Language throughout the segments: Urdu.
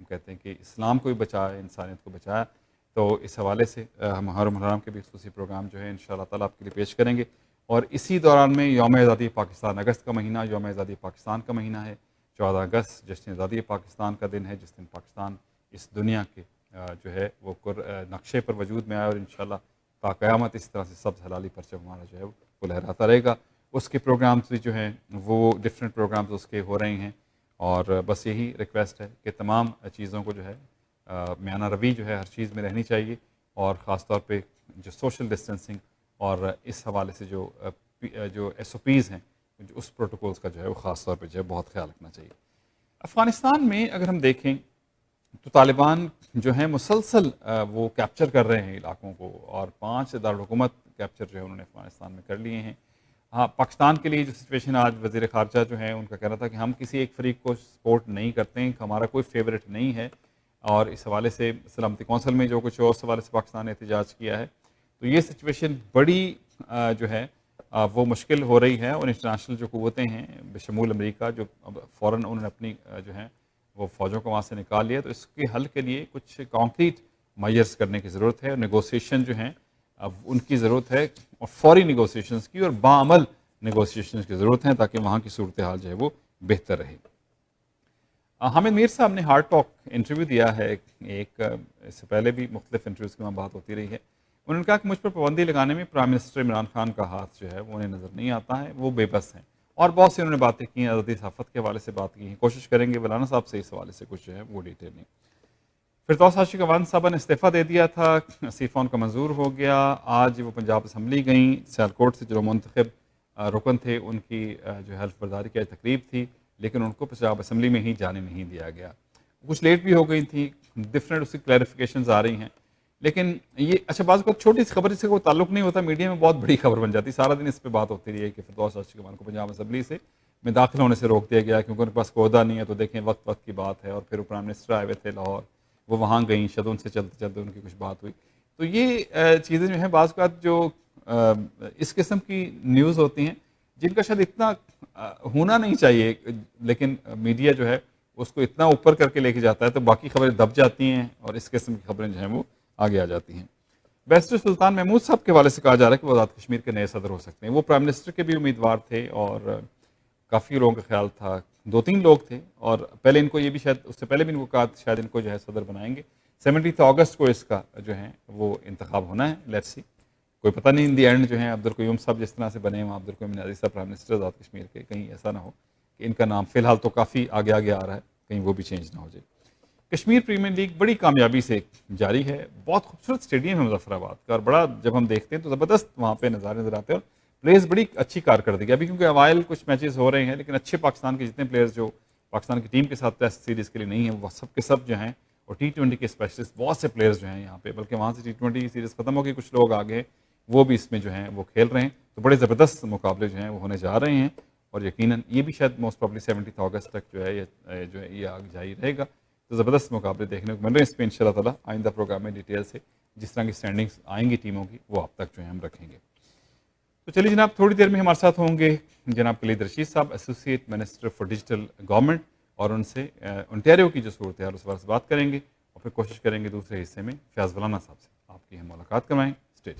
ہم کہتے ہیں کہ اسلام کو بھی بچایا، انسانیت کو بچایا. تو اس حوالے سے ہم محرم الحرام کے بھی خصوصی پروگرام جو ہے انشاءاللہ تعالیٰ آپ کے لیے پیش کریں گے. اور اسی دوران میں یوم آزادی پاکستان، اگست کا مہینہ یوم آزادی پاکستان کا مہینہ ہے. 14 اگست جشن آزادی پاکستان کا دن ہے، جس دن پاکستان اس دنیا کے جو ہے وہ نقشے پر وجود میں آیا، اور انشاءاللہ تا قیامت اس طرح سے سبز حلالی پرچم ہمارا جو ہے وہ لہراتا رہے گا. اس کے پروگرامز بھی جو ہیں وہ ڈفرینٹ پروگرامز اس کے ہو رہے ہیں. اور بس یہی ریکویسٹ ہے کہ تمام چیزوں کو جو ہے میانہ روی جو ہے ہر چیز میں رہنی چاہیے، اور خاص طور پہ جو سوشل ڈسٹینسنگ اور اس حوالے سے جو ایس او پیز ہیں، جو اس پروٹوکولز کا جو ہے وہ خاص طور پہ جو ہے بہت خیال رکھنا چاہیے. افغانستان میں اگر ہم دیکھیں تو طالبان جو ہیں مسلسل وہ کیپچر کر رہے ہیں علاقوں کو، اور 5 دارالحکومت کیپچر جو ہے انہوں نے افغانستان میں کر لیے ہیں. ہاں، پاکستان کے لیے جو سچویشن آج وزیر خارجہ جو ہیں ان کا کہنا تھا کہ ہم کسی ایک فریق کو سپورٹ نہیں کرتے ہیں، ہمارا کوئی فیوریٹ نہیں ہے، اور اس حوالے سے سلامتی کونسل میں جو کچھ اور اس حوالے سے پاکستان نے احتجاج کیا ہے. تو یہ سچویشن بڑی جو ہے وہ مشکل ہو رہی ہے، اور انٹرنیشنل جو قوتیں ہیں بشمول امریکہ جو اب فوراً انہوں نے اپنی جو ہے وہ فوجوں کو وہاں سے نکال لیا. تو اس کے حل کے لیے کچھ کانکریٹ میئرز کرنے کی ضرورت ہے، اور نیگوسیشن جو ہیں اب ان کی ضرورت ہے، اور فوری نیگوسیشنز کی اور باعمل نیگوسیشنز کی ضرورت ہے، تاکہ وہاں کی صورتحال جو ہے وہ بہتر رہے. حامد میر صاحب نے ہارڈ ٹاک انٹرویو دیا ہے ایک، اس سے پہلے بھی مختلف انٹرویوز کی وہاں بات ہوتی رہی ہے. انہوں نے کہا کہ مجھ پر پابندی لگانے میں پرائم منسٹر عمران خان کا ہاتھ جو ہے وہ انہیں نظر نہیں آتا ہے، وہ بے بس ہیں. اور بہت سی انہوں نے باتیں کی ہیں، آزادی صحافت کے حوالے سے بات کی ہیں. کوشش کریں گے مولانا صاحب سے اس حوالے سے کچھ جو ہے وہ ڈیٹیلنگ. فردوس عاشق اعوان صاحبہ نے استعفیٰ دے دیا تھا، استعفیٰ ان کا منظور ہو گیا. آج وہ پنجاب اسمبلی گئیں، سیالکوٹ سے جو منتخب رکن تھے ان کی جو حلف برداری کی تقریب تھی، لیکن ان کو پنجاب اسمبلی میں ہی جانے نہیں دیا گیا. کچھ لیٹ بھی ہو گئی تھیں، ڈفرینٹ اس کی کلیریفیکیشنز آ رہی ہیں. لیکن یہ اچھا بعض کو چھوٹی سی خبر سے کوئی تعلق نہیں ہوتا، میڈیا میں بہت بڑی خبر بن جاتی. سارا دن اس پہ بات ہوتی رہی ہے کہ فردوس عاشق اعوان کو پنجاب اسمبلی سے میں داخل ہونے سے روک دیا گیا کیونکہ ان کے پاس کوئی عہدہ نہیں ہے. تو دیکھیں وقت کی بات ہے. اور پھر پرائم منسٹر آئے ہوئے تھے لاہور، وہ وہاں گئیں، شاید ان سے چلتے چلتے ان کی کچھ بات ہوئی. تو یہ چیزیں جو ہیں بعض اوقات جو اس قسم کی نیوز ہوتی ہیں جن کا شاید اتنا ہونا نہیں چاہیے، لیکن میڈیا جو ہے اس کو اتنا اوپر کر کے لے کے جاتا ہے تو باقی خبریں دب جاتی ہیں، اور اس قسم کی خبریں جو ہیں وہ آگے آ جاتی ہیں. بیرسٹر سلطان محمود صاحب کے حوالے سے کہا جا رہا ہے کہ وہ آزاد کشمیر کے نئے صدر ہو سکتے ہیں. وہ پرائم منسٹر کے بھی امیدوار تھے، اور کافی لوگوں کا خیال تھا، 2-3 لوگ تھے، اور پہلے ان کو یہ بھی شاید اس سے پہلے بھی ان کو کہا شاید ان کو جو ہے صدر بنائیں گے. 17 اگست کو اس کا جو ہے وہ انتخاب ہونا ہے. لیٹس سی، کوئی پتہ نہیں ان دی اینڈ جو ہے عبدالقیوم صاحب جس طرح سے بنے ہیں، عبدالقیوم نیازی صاحب پرائم منسٹر آزاد کشمیر کے، کہیں ایسا نہ ہو کہ ان کا نام فی الحال تو کافی آگے آ رہا ہے، کہیں وہ بھی چینج نہ ہو جائے. کشمیر پریمیئر لیگ بڑی کامیابی سے جاری ہے. بہت خوبصورت اسٹیڈیم ہے مظفر آباد کا، اور بڑا جب ہم دیکھتے ہیں تو زبردست وہاں پہ نظارے نظر آتے ہیں، اور پلیئرز بڑی اچھی کارکردگی. ابھی کیونکہ اوائل کچھ میچز ہو رہے ہیں، لیکن اچھے پاکستان کے جتنے پلیئرز جو پاکستان کی ٹیم کے ساتھ ٹیسٹ سیریز کے لیے نہیں ہیں وہ سب کے سب جو ہیں، اور T20 کے اسپیشلسٹ بہت سے پلیئرز جو ہیں یہاں پہ، بلکہ وہاں سے T20 سیریز ختم ہو گئی، کچھ لوگ آگے وہ بھی اس میں جو ہیں وہ کھیل رہے ہیں. تو بڑے زبردست مقابلے جو ہیں وہ ہونے جا رہے ہیں، اور یقیناً یہ بھی شاید موسٹ پرابلی 17 اگست تک جو ہے یہ آگ جاری رہے گا. تو زبردست مقابلے دیکھنے کو مل رہے ہیں اس پہ. انشاءاللہ تعالیٰ آئندہ پروگرام میں ڈیٹیل سے جس طرح کی اسٹینڈنگس آئیں گی ٹیموں کی وہ آپ تک جو ہے ہم رکھیں گے. تو چلیے جناب، تھوڑی دیر میں ہمارے ساتھ ہوں گے جناب کلید رشید صاحب، associate minister for digital government, اور ان سے انٹیریو کی جو صورتحال اس بارے سے بات کریں گے، اور پھر کوشش کریں گے دوسرے حصے میں فیاض مولانا صاحب سے آپ کی ہم ملاقات کروائیں. اسٹیج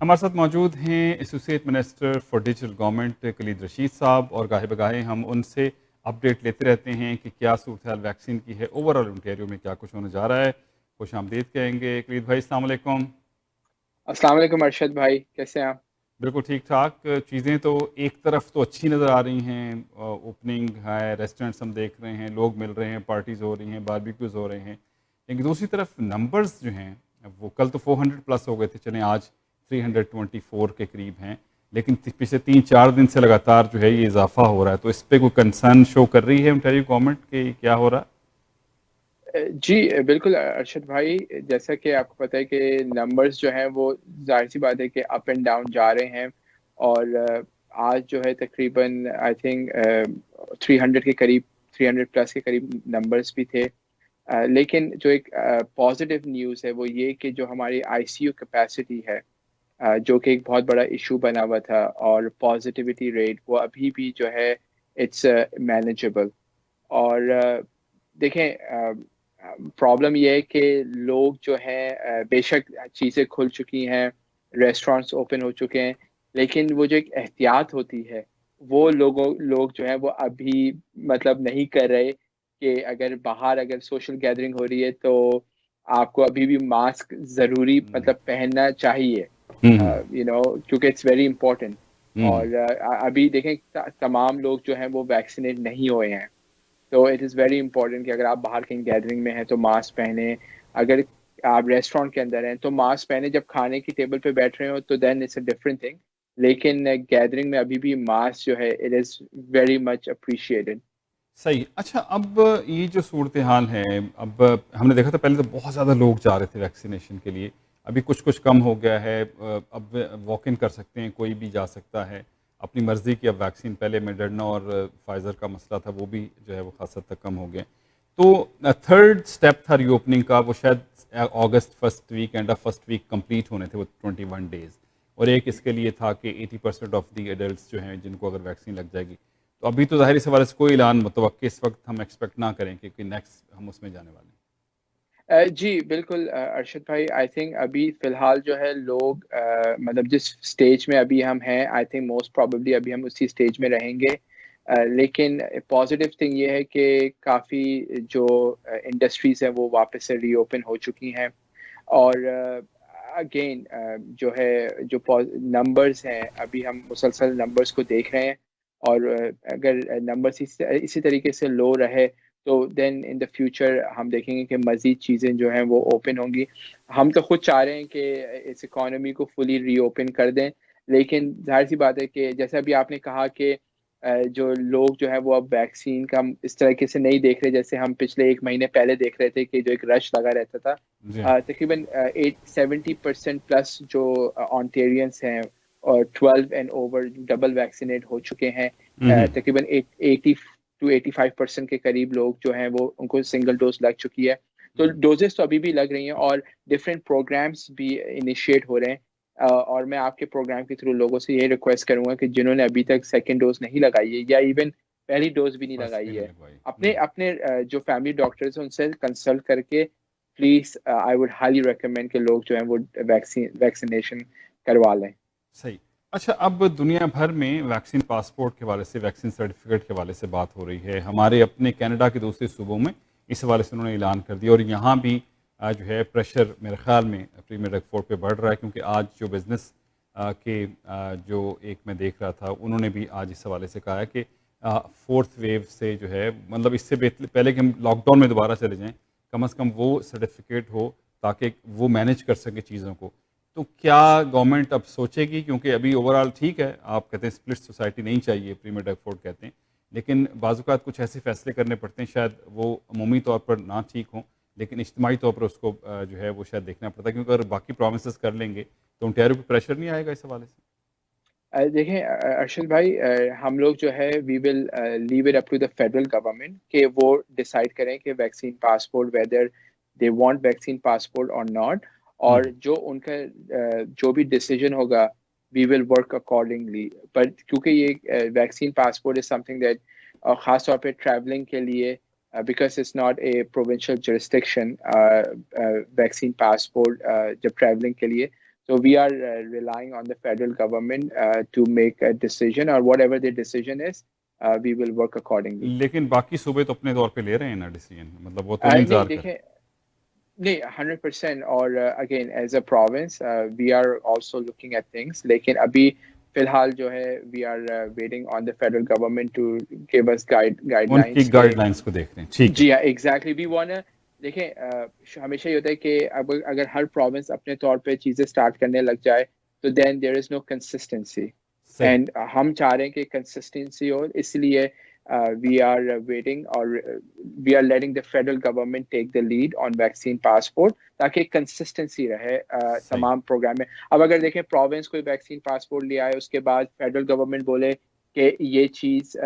ہمارے ساتھ موجود ہیں associate minister for digital government Khalid Rashid sahab, اور گاہے بگاہے ہم ان سے اپڈیٹ لیتے رہتے ہیں کہ کیا صورتحال ویکسین کی ہے، اوور آل انٹیریو میں کیا کچھ ہونے جا رہا ہے. خوش آمدید کہیں گے کلید بھائی. السلام علیکم. السلام علیکم ارشد بھائی، کیسے ہیں آپ؟ بالکل ٹھیک ٹھاک. چیزیں تو ایک طرف تو اچھی نظر آ رہی ہیں، اوپننگ ہے، ریسٹورینٹس ہم دیکھ رہے ہیں، لوگ مل رہے ہیں، پارٹیز ہو رہی ہیں، باربیکیوز ہو رہے ہیں. لیکن دوسری طرف نمبرز جو ہیں وہ کل تو 400 پلس ہو گئے تھے، چلیں آج 324 کے قریب ہیں، لیکن پچھلے 3-4 دن سے لگاتار جو ہے یہ اضافہ ہو رہا ہے. تو اس پہ کوئی کنسرن شو کر رہی ہے انٹیریو گورنمنٹ کہ کیا ہو رہا ہے؟ جی بالکل ارشد بھائی، جیسا کہ آپ کو پتہ ہے کہ نمبرز جو ہیں وہ ظاہر سی بات ہے کہ اپ اینڈ ڈاؤن جا رہے ہیں، اور آج جو ہے تقریباً آئی تھنک 300 کے قریب، 300 پلس کے قریب نمبرز بھی تھے. لیکن جو ایک پازیٹیو نیوز ہے وہ یہ کہ جو ہماری آئی سی یو کیپیسٹی ہے، جو کہ ایک بہت بڑا ایشو بنا ہوا تھا، اور پازیٹیوٹی ریٹ وہ ابھی بھی جو ہے اٹس مینیجیبل. اور دیکھیں پرابلم یہ ہے کہ لوگ جو ہیں بے شک چیزیں کھل چکی ہیں, ریسٹورینٹس اوپن ہو چکے ہیں, لیکن وہ جو ایک احتیاط ہوتی ہے وہ لوگ جو ہیں وہ ابھی مطلب نہیں کر رہے کہ اگر سوشل گیدرنگ ہو رہی ہے تو آپ کو ابھی بھی ماسک ضروری مطلب پہننا چاہیے, کیونکہ اٹس ویری امپورٹنٹ. اور ابھی دیکھیں تمام لوگ جو ہیں وہ ویکسینیٹ نہیں ہوئے ہیں, تو اٹ از ویری امپورٹنٹ کہ اگر آپ باہر کہیں گیدرنگ میں ہیں تو ماسک پہنیں, اگر آپ ریسٹورینٹ کے اندر ہیں تو ماسک پہنیں, جب کھانے کی ٹیبل پہ بیٹھ رہے ہو تو دین اٹس اے ڈفرنٹ تھنگ, لیکن گیدرنگ میں ابھی بھی ماسک جو ہے it is very much appreciated. صحیح. اچھا اب یہ جو صورتحال ہے, اب ہم نے دیکھا تھا پہلے تو بہت زیادہ لوگ جا رہے تھے ویکسینیشن کے لیے, ابھی کچھ کم ہو گیا ہے, اب واک ان کر سکتے ہیں, کوئی بھی جا سکتا ہے اپنی مرضی کی. اب ویکسین پہلے میڈرنا اور فائزر کا مسئلہ تھا, وہ بھی جو ہے وہ خاص حد تک کم ہو گئے. تو تھرڈ اسٹیپ تھا ری اوپننگ کا, وہ شاید August first week, end of first week complete ہونے تھے وہ 21 days, اور ایک اس کے لیے تھا کہ 80% آف دی ایڈلٹس جو ہیں جن کو اگر ویکسین لگ جائے گی. تو ابھی تو ظاہر اس حوالے سے کوئی اعلان متوقع اس وقت ہم ایکسپیکٹ نہ کریں کہ نیکسٹ ہم اس میں جانے والے ہیں. جی بالکل ارشد بھائی, آئی تھنک ابھی فی الحال جو ہے لوگ مطلب جس اسٹیج میں ابھی ہم ہیں, آئی تھنک موسٹ پرابیبلی ابھی ہم اسی اسٹیج میں رہیں گے. لیکن پازیٹیو تھنگ یہ ہے کہ کافی جو انڈسٹریز ہیں وہ واپس سے ری اوپن ہو چکی ہیں, اور اگین جو ہے جو نمبرز ہیں ابھی ہم مسلسل نمبرز کو دیکھ رہے ہیں, اور اگر نمبرز اسی طریقے سے لو رہے تو دین ان دا فیوچر ہم دیکھیں گے کہ مزید چیزیں جو ہیں وہ اوپن ہوں گی. ہم تو خود چاہ رہے ہیں کہ اس اکانومی کو فلی ری اوپن کر دیں, لیکن ظاہر سی بات ہے کہ جیسے ابھی آپ نے کہا کہ جو لوگ جو ہے وہ اب ویکسین کا اس طریقے سے نہیں دیکھ رہے جیسے ہم پچھلے 1 مہینے پہلے دیکھ رہے تھے کہ جو ایک رش لگا رہتا تھا. جی تقریباً 70% پلس جو آنٹیرینس ہیں اور 12 اینڈ اوور ڈبل ویکسینیٹ ہو چکے ہیں, تقریباً 80-85% کے قریب لوگ جو ہیں وہ ان کو سنگل ڈوز لگ چکی ہے. تو ڈوزز تو ابھی بھی لگ رہی ہیں اور ڈفرینٹ پروگرامس بھی انیشیٹ ہو رہے ہیں, اور میں آپ کے پروگرام کے تھرو لوگوں سے یہ ریکویسٹ کروں گا کہ جنہوں نے ابھی تک سیکنڈ ڈوز نہیں لگائی ہے یا ایون پہلی ڈوز بھی نہیں لگائی ہے, اپنے جو فیملی ڈاکٹرز ہیں ان سے کنسلٹ کر کے please I would highly recommend کہ لوگ جو ہیں وہ ویکسینیشن کروا لیں. صحیح. اچھا اب دنیا بھر میں ویکسین پاسپورٹ کے حوالے سے, ویکسین سرٹیفکیٹ کے حوالے سے بات ہو رہی ہے. ہمارے اپنے کینیڈا کے دوسرے صوبوں میں اس حوالے سے انہوں نے اعلان کر دیا, اور یہاں بھی جو ہے پریشر میرے خیال میں پریمیئر ڈگ فورٹ پہ بڑھ رہا ہے, کیونکہ آج جو بزنس کے جو ایک میں دیکھ رہا تھا انہوں نے بھی آج اس حوالے سے کہا ہے کہ فورتھ ویو سے جو ہے مطلب اس سے پہلے کہ ہم لاک ڈاؤن میں دوبارہ چلے جائیں, کم از کم وہ سرٹیفکیٹ ہو تاکہ وہ مینیج کر سکے چیزوں کو. تو کیا گورنمنٹ اب سوچے گی, کیونکہ ابھی اوور آل ٹھیک ہے, آپ کہتے ہیں اسپلٹ سوسائٹی نہیں چاہیے, پریمیئر ڈگ فورٹ کہتے ہیں, لیکن بعض اوقات کچھ ایسے فیصلے کرنے پڑتے ہیں, شاید وہ عمومی طور پر نہ ٹھیک ہوں لیکن اجتماعی طور پر اس کو جو ہے وہ شاید دیکھنا پڑتا ہے, کیونکہ اگر باقی پرومسز کر لیں گے تو انٹیریو پہ پریشر نہیں آئے گا اس حوالے سے؟ دیکھیں ارشد بھائی, ہم لوگ جو ہے we will leave it up to the federal government کہ وہ ڈیسائیڈ کریں کہ vaccine passport whether they want vaccine passport اور ناٹ, اور جو ان کا جو بھی ڈیسیجن ہوگا وی ول ورک اکارڈنگلی. پر کیونکہ یہ vaccine passport is something that خاص طور پہ ٹریولنگ کے لیے, because it's not a provincial jurisdiction, vaccine passport جب ٹریولنگ کے لیے, so we are relying on the federal government to make a decision, or whatever their decision is, we will work accordingly. لیکن باقی صوبے تو اپنے طور پہ لے رہے ہیں نا ڈیسیجن, مطلب وہ تو نہیں انتظار کر رہے. نہیں 100%, اور again as a province we are also looking at things, لیکن ابھی فی الحال جو ہے we are waiting on the federal government to give us guidelines. Guide lines کو دیکھ رہے ہیں, ٹھیک ہے. جی ہاں ایگزیکٹلی, وی وانٹ دیکھیں ہمیشہ یہ ہوتا ہے کہ اگر ہر پروونس اپنے طور پہ چیزیں اسٹارٹ کرنے لگ جائے تو دین دیر از نو کنسسٹنسی, اینڈ ہم چاہ رہے ہیں کہ کنسسٹنسی ہو, اس لیے وی آر ویٹنگ اور we are letting the federal government take the lead on vaccine passport تاکہ کنسسٹنسی رہے تمام پروگرام میں. اب اگر دیکھیں پروونس کوئی ویکسین پاسپورٹ لے آئے, اس کے بعد فیڈرل گورنمنٹ بولے کہ یہ چیز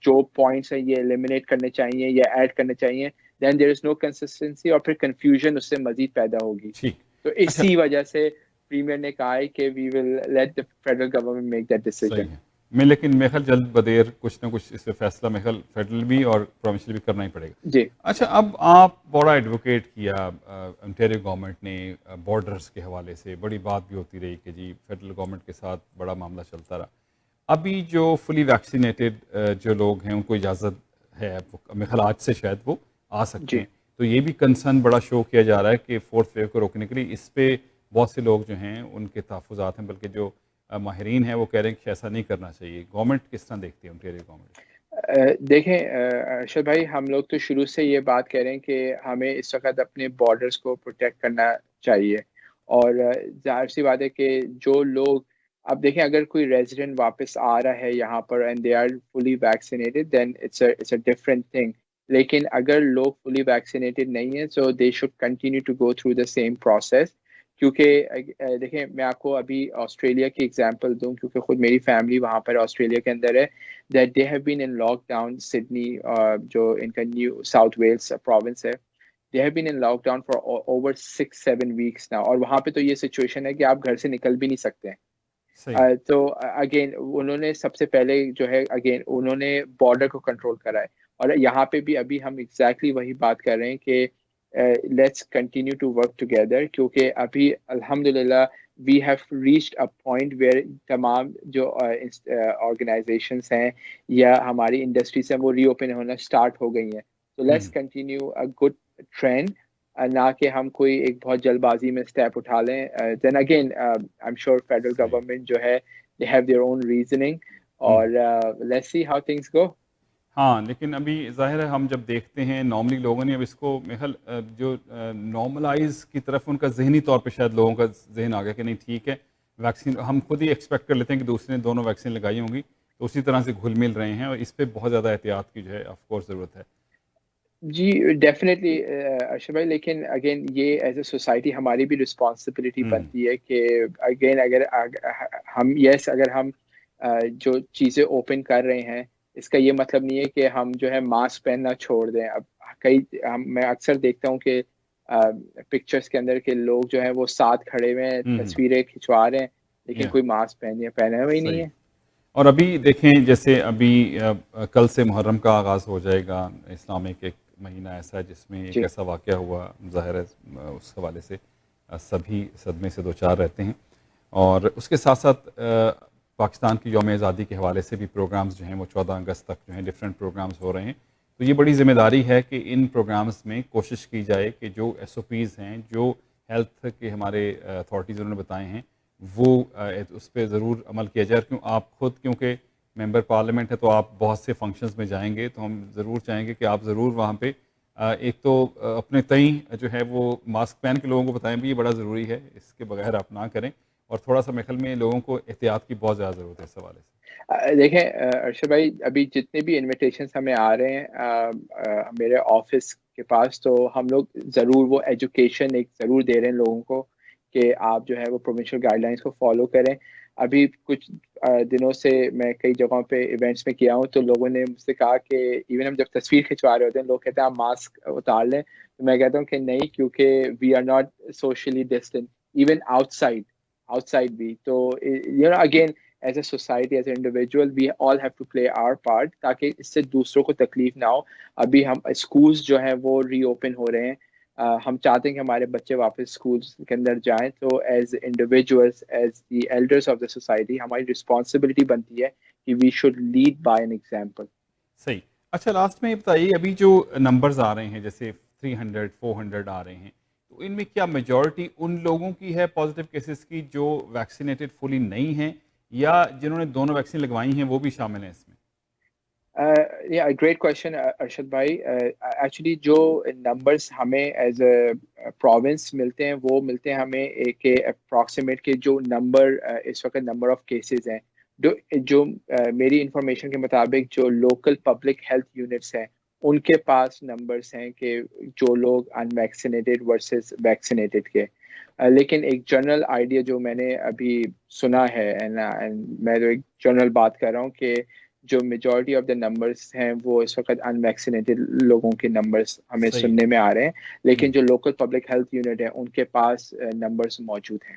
جو پوائنٹس ہیں یہ ایلیمینیٹ کرنے چاہیے یا ایڈ کرنے چاہیے, دین دیر از نو کنسسٹنسی, اور پھر کنفیوژن اس سے مزید پیدا ہوگی. تو اسی وجہ سے پریمیئر نے کہا ہے کہ we will let the federal government make that decision. میں لیکن میرے خیال جلد بدیر کچھ نہ کچھ اس پہ فیصلہ میرے خیال فیڈرل بھی اور پروونشل بھی کرنا ہی پڑے گا. جی اچھا اب آپ بڑا ایڈوکیٹ کیا انٹیریو گورنمنٹ نے بارڈرز کے حوالے سے, بڑی بات بھی ہوتی رہی کہ جی فیڈرل گورنمنٹ کے ساتھ بڑا معاملہ چلتا رہا. ابھی جو فلی ویکسینیٹڈ جو لوگ ہیں ان کو اجازت ہے, میرے خیال آج سے شاید وہ آ سکتے جی ہیں, تو یہ بھی کنسرن بڑا شو کیا جا رہا ہے کہ فورتھ ویو کو روکنے کے لیے اس پہ بہت سے لوگ جو ہیں ان کے تحفظات ہیں, بلکہ جو ماہرین ہیں وہ کہہ رہے ہیں کہ ایسا نہیں کرنا چاہیے. گورنمنٹ کس طرح دیکھتی ہے انٹیریو گورنمنٹ؟ دیکھیں ارشد بھائی, ہم لوگ تو شروع سے یہ بات کہہ رہے ہیں کہ ہمیں اس وقت اپنے بارڈرز کو پروٹیکٹ کرنا چاہیے, اور ظاہر سی بات ہے کہ جو لوگ, اب دیکھیں اگر کوئی ریزیڈنٹ واپس آ رہا ہے یہاں پر and they are fully vaccinated then it's a different thing, لیکن اگر لوگ فلی ویکسینیٹڈ نہیں ہیں so they should continue to go through the same process. کیونکہ دیکھیں میں آپ کو ابھی آسٹریلیا کی ایگزامپل دوں, کیونکہ خود میری فیملی وہاں پر آسٹریلیا کے اندر ہے, that they have been in lockdown. Sydney, جو ان کا نیو ساؤتھ ویلز پروونس ہے, they have been in lockdown for over 6-7 weeks now, اور وہاں پہ تو یہ سچویشن ہے کہ آپ گھر سے نکل بھی نہیں سکتے ہیں. صحیح. تو اگین انہوں نے سب سے پہلے جو ہے اگین انہوں نے بارڈر کو کنٹرول کرا ہے, اور یہاں پہ بھی ابھی ہم ایگزیکٹلی وہی بات کر رہے ہیں کہ let's continue to work together, کیونکہ ابھی الحمدللہ we have reached a point where تمام جو آرگنائزیشنس ہیں یا ہماری انڈسٹریز ہیں وہ ری اوپن ہونا اسٹارٹ ہو گئی ہیں. تو let's continue a good trend, نہ کہ ہم کوئی ایک بہت جلد بازی میں اسٹیپ اٹھا لیں. Then again I am sure federal government جو ہے they have their own reasoning, اور let's see how things go. ہاں لیکن ابھی ظاہر ہے ہم جب دیکھتے ہیں نارملی لوگوں نے اب اس کو میخل جو نارملائز کی طرف ان کا ذہنی طور پہ شاید لوگوں کا ذہن آ گیا کہ نہیں ٹھیک ہے ویکسین, ہم خود ہی ایکسپیکٹ کر لیتے ہیں کہ دوسرے نے دونوں ویکسین لگائی ہوں گی تو اسی طرح سے گھل مل رہے ہیں, اور اس پہ بہت زیادہ احتیاط کی جو ہے آف کورس ضرورت ہے. جی ڈیفینیٹلی ارشد بھائی, لیکن اگین یہ ایز اے سوسائٹی ہماری بھی رسپانسبلٹی بنتی ہے کہ اگین اگر ہم اگر ہم جو چیزیں اوپن کر رہے ہیں اس کا یہ مطلب نہیں ہے کہ ہم جو ہے ماسک پہننا چھوڑ دیں. اب میں اکثر دیکھتا ہوں کہ پکچرز کے اندر کے لوگ جو ہیں وہ ساتھ کھڑے ہوئے ہیں, تصویریں کھنچوا رہے ہیں, لیکن کوئی ماسک پہنے ہوئے ہی نہیں ہے. اور ابھی دیکھیں جیسے ابھی کل سے محرم کا آغاز ہو جائے گا, اسلامک ایک مہینہ ایسا ہے جس میں ایک ایسا واقعہ ہوا, ظاہر ہے اس حوالے سے سبھی صدمے سے دوچار رہتے ہیں, اور اس کے ساتھ ساتھ پاکستان کی یوم آزادی کے حوالے سے بھی پروگرامز جو ہیں وہ 14 اگست تک جو ہیں ڈفرینٹ پروگرامز ہو رہے ہیں. تو یہ بڑی ذمہ داری ہے کہ ان پروگرامز میں کوشش کی جائے کہ جو ایس او پیز ہیں, جو ہیلتھ کے ہمارے اتھارٹیز انہوں نے بتائے ہیں, وہ اس پہ ضرور عمل کیا جائے. کیوں آپ خود کیونکہ ممبر پارلیمنٹ ہے تو آپ بہت سے فنکشنز میں جائیں گے, تو ہم ضرور چاہیں گے کہ آپ ضرور وہاں پہ ایک تو اپنے تئیں جو ہے وہ ماسک پہن کے لوگوں کو بتائیں بھی, یہ بڑا ضروری ہے, اس کے بغیر آپ نہ کریں, اور تھوڑا سا میخل میں لوگوں کو احتیاط کی بہت زیادہ ضرورت ہے اس حوالے سے. دیکھیں ارشد بھائی, ابھی جتنے بھی انویٹیشنس ہمیں آ رہے ہیں میرے آفس کے پاس, تو ہم لوگ ضرور وہ ایجوکیشن ایک ضرور دے رہے ہیں لوگوں کو کہ آپ جو ہے وہ پروونشل گائیڈ لائنس کو فالو کریں. ابھی کچھ دنوں سے میں کئی جگہوں پہ ایونٹس میں کیا ہوں, تو لوگوں نے مجھ سے کہا کہ ایون ہم جب تصویر کھنچوا رہے ہوتے ہیں لوگ کہتے ہیں آپ ماسک اتار لیں, تو میں کہتا ہوں کہ نہیں, کیونکہ we are not socially distant even outside بھی. تو again as a society, as an individual, we all have to play our part, تاکہ اس سے دوسروں کو تکلیف نہ ہو. ابھی ہم اسکولز جو ہیں وہ ری اوپن ہو رہے ہیں, ہم چاہتے ہیں کہ ہمارے بچے واپس اسکولز کے اندر جائیں, تو as individuals, as the elders of the society, ہماری رسپانسبلٹی بنتی ہے کہ we should lead by an example. صحیح. اچھا لاسٹ میں یہ بتائیے, ابھی جو نمبرز آ رہے ہیں جیسے 300 400 آ رہے ہیں, تو ان میں کیا میجورٹی ان لوگوں کی ہے پازیٹیو کیسز کی جو ویکسینیٹڈ فلی نہیں ہیں, یا جنہوں نے دونوں ویکسین لگوائی ہیں وہ بھی شامل ہیں اس میں؟ گریٹ کوشچن ارشد بھائی. ایکچولی جو نمبرس ہمیں ایز اے پروونس ملتے ہیں وہ ملتے ہیں ہمیں ایک اپروکسیمیٹ کے جو نمبر اس وقت نمبر آف کیسز ہیں, جو میری انفارمیشن کے مطابق جو لوکل پبلک ہیلتھ یونٹس ہیں ان کے پاس نمبرس ہیں کہ جو لوگ ان ویکسینیٹڈ ورسز ویکسینیٹڈ کے. لیکن ایک جنرل آئیڈیا جو میں نے ابھی سنا ہے, میں تو ایک جنرل بات کر رہا ہوں, کہ جو میجورٹی آف دا نمبرس ہیں وہ اس وقت ان ویکسینیٹڈ لوگوں کے نمبرس ہمیں صحیح. سننے میں آ رہے ہیں, لیکن جو لوکل پبلک ہیلتھ یونٹ ہیں ان کے پاس نمبرس موجود ہیں.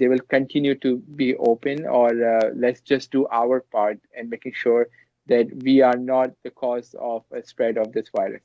they will continue to be open, or let's just do our part in making sure that we are not the cause of a spread of this virus.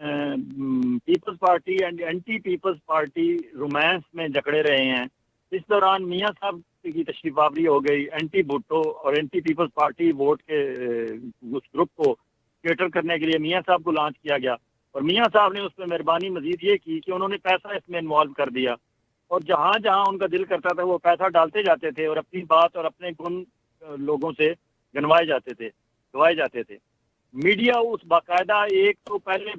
Peoples Party and anti Peoples Party romance میں جکڑے رہے ہیں. اس دوران میاں صاحب کی تشریف آوری ہو گئی. اینٹی بھٹو اور اینٹی پیپلز پارٹی ووٹ کے اس گروپ کو کیٹر کرنے کے لیے میاں صاحب کو لانچ کیا گیا, اور میاں صاحب نے اس پہ مہربانی مزید یہ کی کہ انہوں نے پیسہ اس میں انوالو کر دیا, اور جہاں جہاں ان کا دل کرتا تھا وہ پیسہ ڈالتے جاتے تھے اور اپنی بات اور اپنے گن لوگوں سے گنوائے جاتے تھے. میڈیا اس باقاعدہ ایک تو پہلے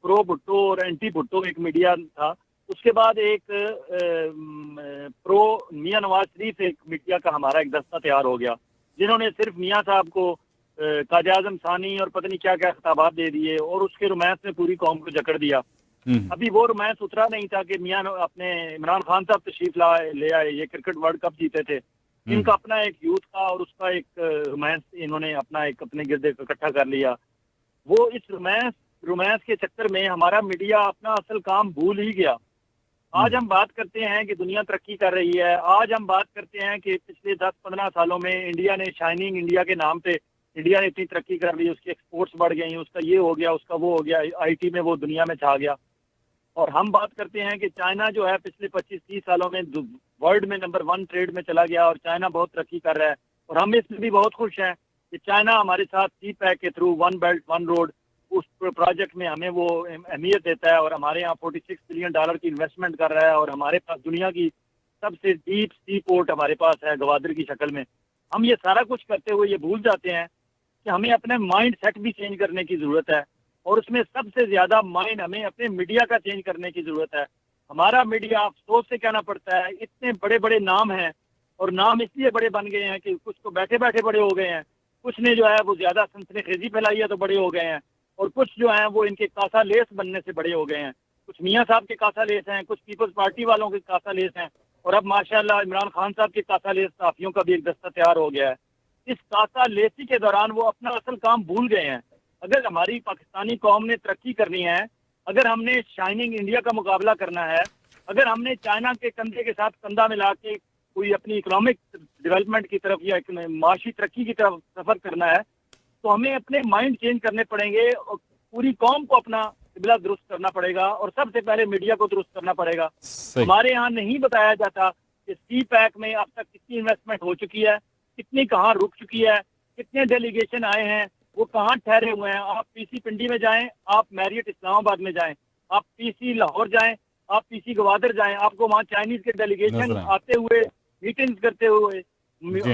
پرو بھٹو اور اینٹی بھٹو ایک میڈیا تھا, اس کے بعد ایک پرو میاں نواز شریف ایک میڈیا کا ہمارا ایک دستہ تیار ہو گیا, جنہوں نے صرف میاں صاحب کو قائد اعظم ثانی اور پتہ نہیں کیا کیا خطابات دے دیے اور اس کے رومانس میں پوری قوم کو جکڑ دیا. ابھی وہ رومانس اترا نہیں تھا کہ میاں اپنے عمران خان صاحب تشریف لے آئے, یہ کرکٹ ورلڈ کپ جیتے تھے, ان کا اپنا ایک یوتھ تھا اور اس کا ایک رومانس انہوں نے اپنا ایک اپنے گرد اکٹھا کر لیا. وہ اس رومانس کے چکر میں ہمارا میڈیا اپنا اصل کام بھول ہی گیا. آج ہم بات کرتے ہیں کہ دنیا ترقی کر رہی ہے, آج ہم بات کرتے ہیں کہ پچھلے 10-15 سالوں میں انڈیا نے شائننگ انڈیا کے نام پہ انڈیا نے اتنی ترقی کر لی, اس کی ایکسپورٹس بڑھ گئی, اس کا یہ ہو گیا, اس کا وہ ہو گیا, آئی ٹی میں وہ دنیا میں چھا گیا. اور ہم بات کرتے ہیں کہ چائنا جو ہے پچھلے 25-30 سالوں میں ورلڈ میں نمبر 1 ٹریڈ میں چلا گیا اور چائنا بہت ترقی کر رہا ہے, اور ہم اس میں بھی بہت خوش ہیں کہ چائنا ہمارے ساتھ سی پیک کے through one belt one road اس پروجیکٹ میں ہمیں وہ اہمیت دیتا ہے, اور ہمارے یہاں $46 بلین کی انویسٹمنٹ کر رہا ہے, اور ہمارے پاس دنیا کی سب سے ڈیپ سی پورٹ ہمارے پاس ہے گوادر کی شکل میں. ہم یہ سارا کچھ کرتے ہوئے یہ بھول جاتے ہیں کہ ہمیں اپنے مائنڈ سیٹ بھی چینج کرنے کی ضرورت ہے, اور اس میں سب سے زیادہ مائنڈ ہمیں اپنے میڈیا کا چینج کرنے کی ضرورت ہے. ہمارا میڈیا افسوس سے کہنا پڑتا ہے اتنے بڑے بڑے نام ہیں, اور نام اس لیے بڑے بن گئے ہیں کہ کچھ تو بیٹھے بیٹھے بڑے ہو گئے ہیں, کچھ نے جو ہے وہ زیادہ سنسنی خیزی پھیلائی ہے تو بڑے ہو گئے ہیں, اور کچھ جو ہیں وہ ان کے کاسا لیس بننے سے بڑے ہو گئے ہیں. کچھ میاں صاحب کے کاسا لیس ہیں, کچھ پیپلز پارٹی والوں کے کاسا لیس ہیں, اور اب ماشاءاللہ عمران خان صاحب کے کاسا لیس صحافیوں کا بھی ایک دستہ تیار ہو گیا ہے. اس کاسا لیسی کے دوران وہ اپنا اصل کام بھول گئے ہیں. اگر ہماری پاکستانی قوم نے ترقی کرنی ہے, اگر ہم نے شائننگ انڈیا کا مقابلہ کرنا ہے, اگر ہم نے چائنا کے کندھے کے ساتھ کندھا ملا کے کوئی اپنی اکنامک ڈیولپمنٹ کی طرف یا معاشی ترقی کی طرف سفر کرنا ہے, تو ہمیں اپنے مائنڈ چینج کرنے پڑیں گے, اور پوری قوم کو اپنا قبلہ درست کرنا پڑے گا, اور سب سے پہلے میڈیا کو درست کرنا پڑے گا. ہمارے یہاں نہیں بتایا جاتا کہ سی پیک میں اب تک کتنی انویسٹمنٹ ہو چکی ہے, کتنی کہاں رک چکی ہے, کتنے ڈیلیگیشن آئے ہیں, وہ کہاں ٹھہرے ہوئے ہیں. آپ پی سی پنڈی میں جائیں, آپ میریٹ اسلام آباد میں جائیں, آپ پی سی لاہور جائیں, آپ پی سی گوادر جائیں, آپ کو وہاں چائنیز کے ڈیلیگیشن آتے ہوئے میٹنگ کرتے ہوئے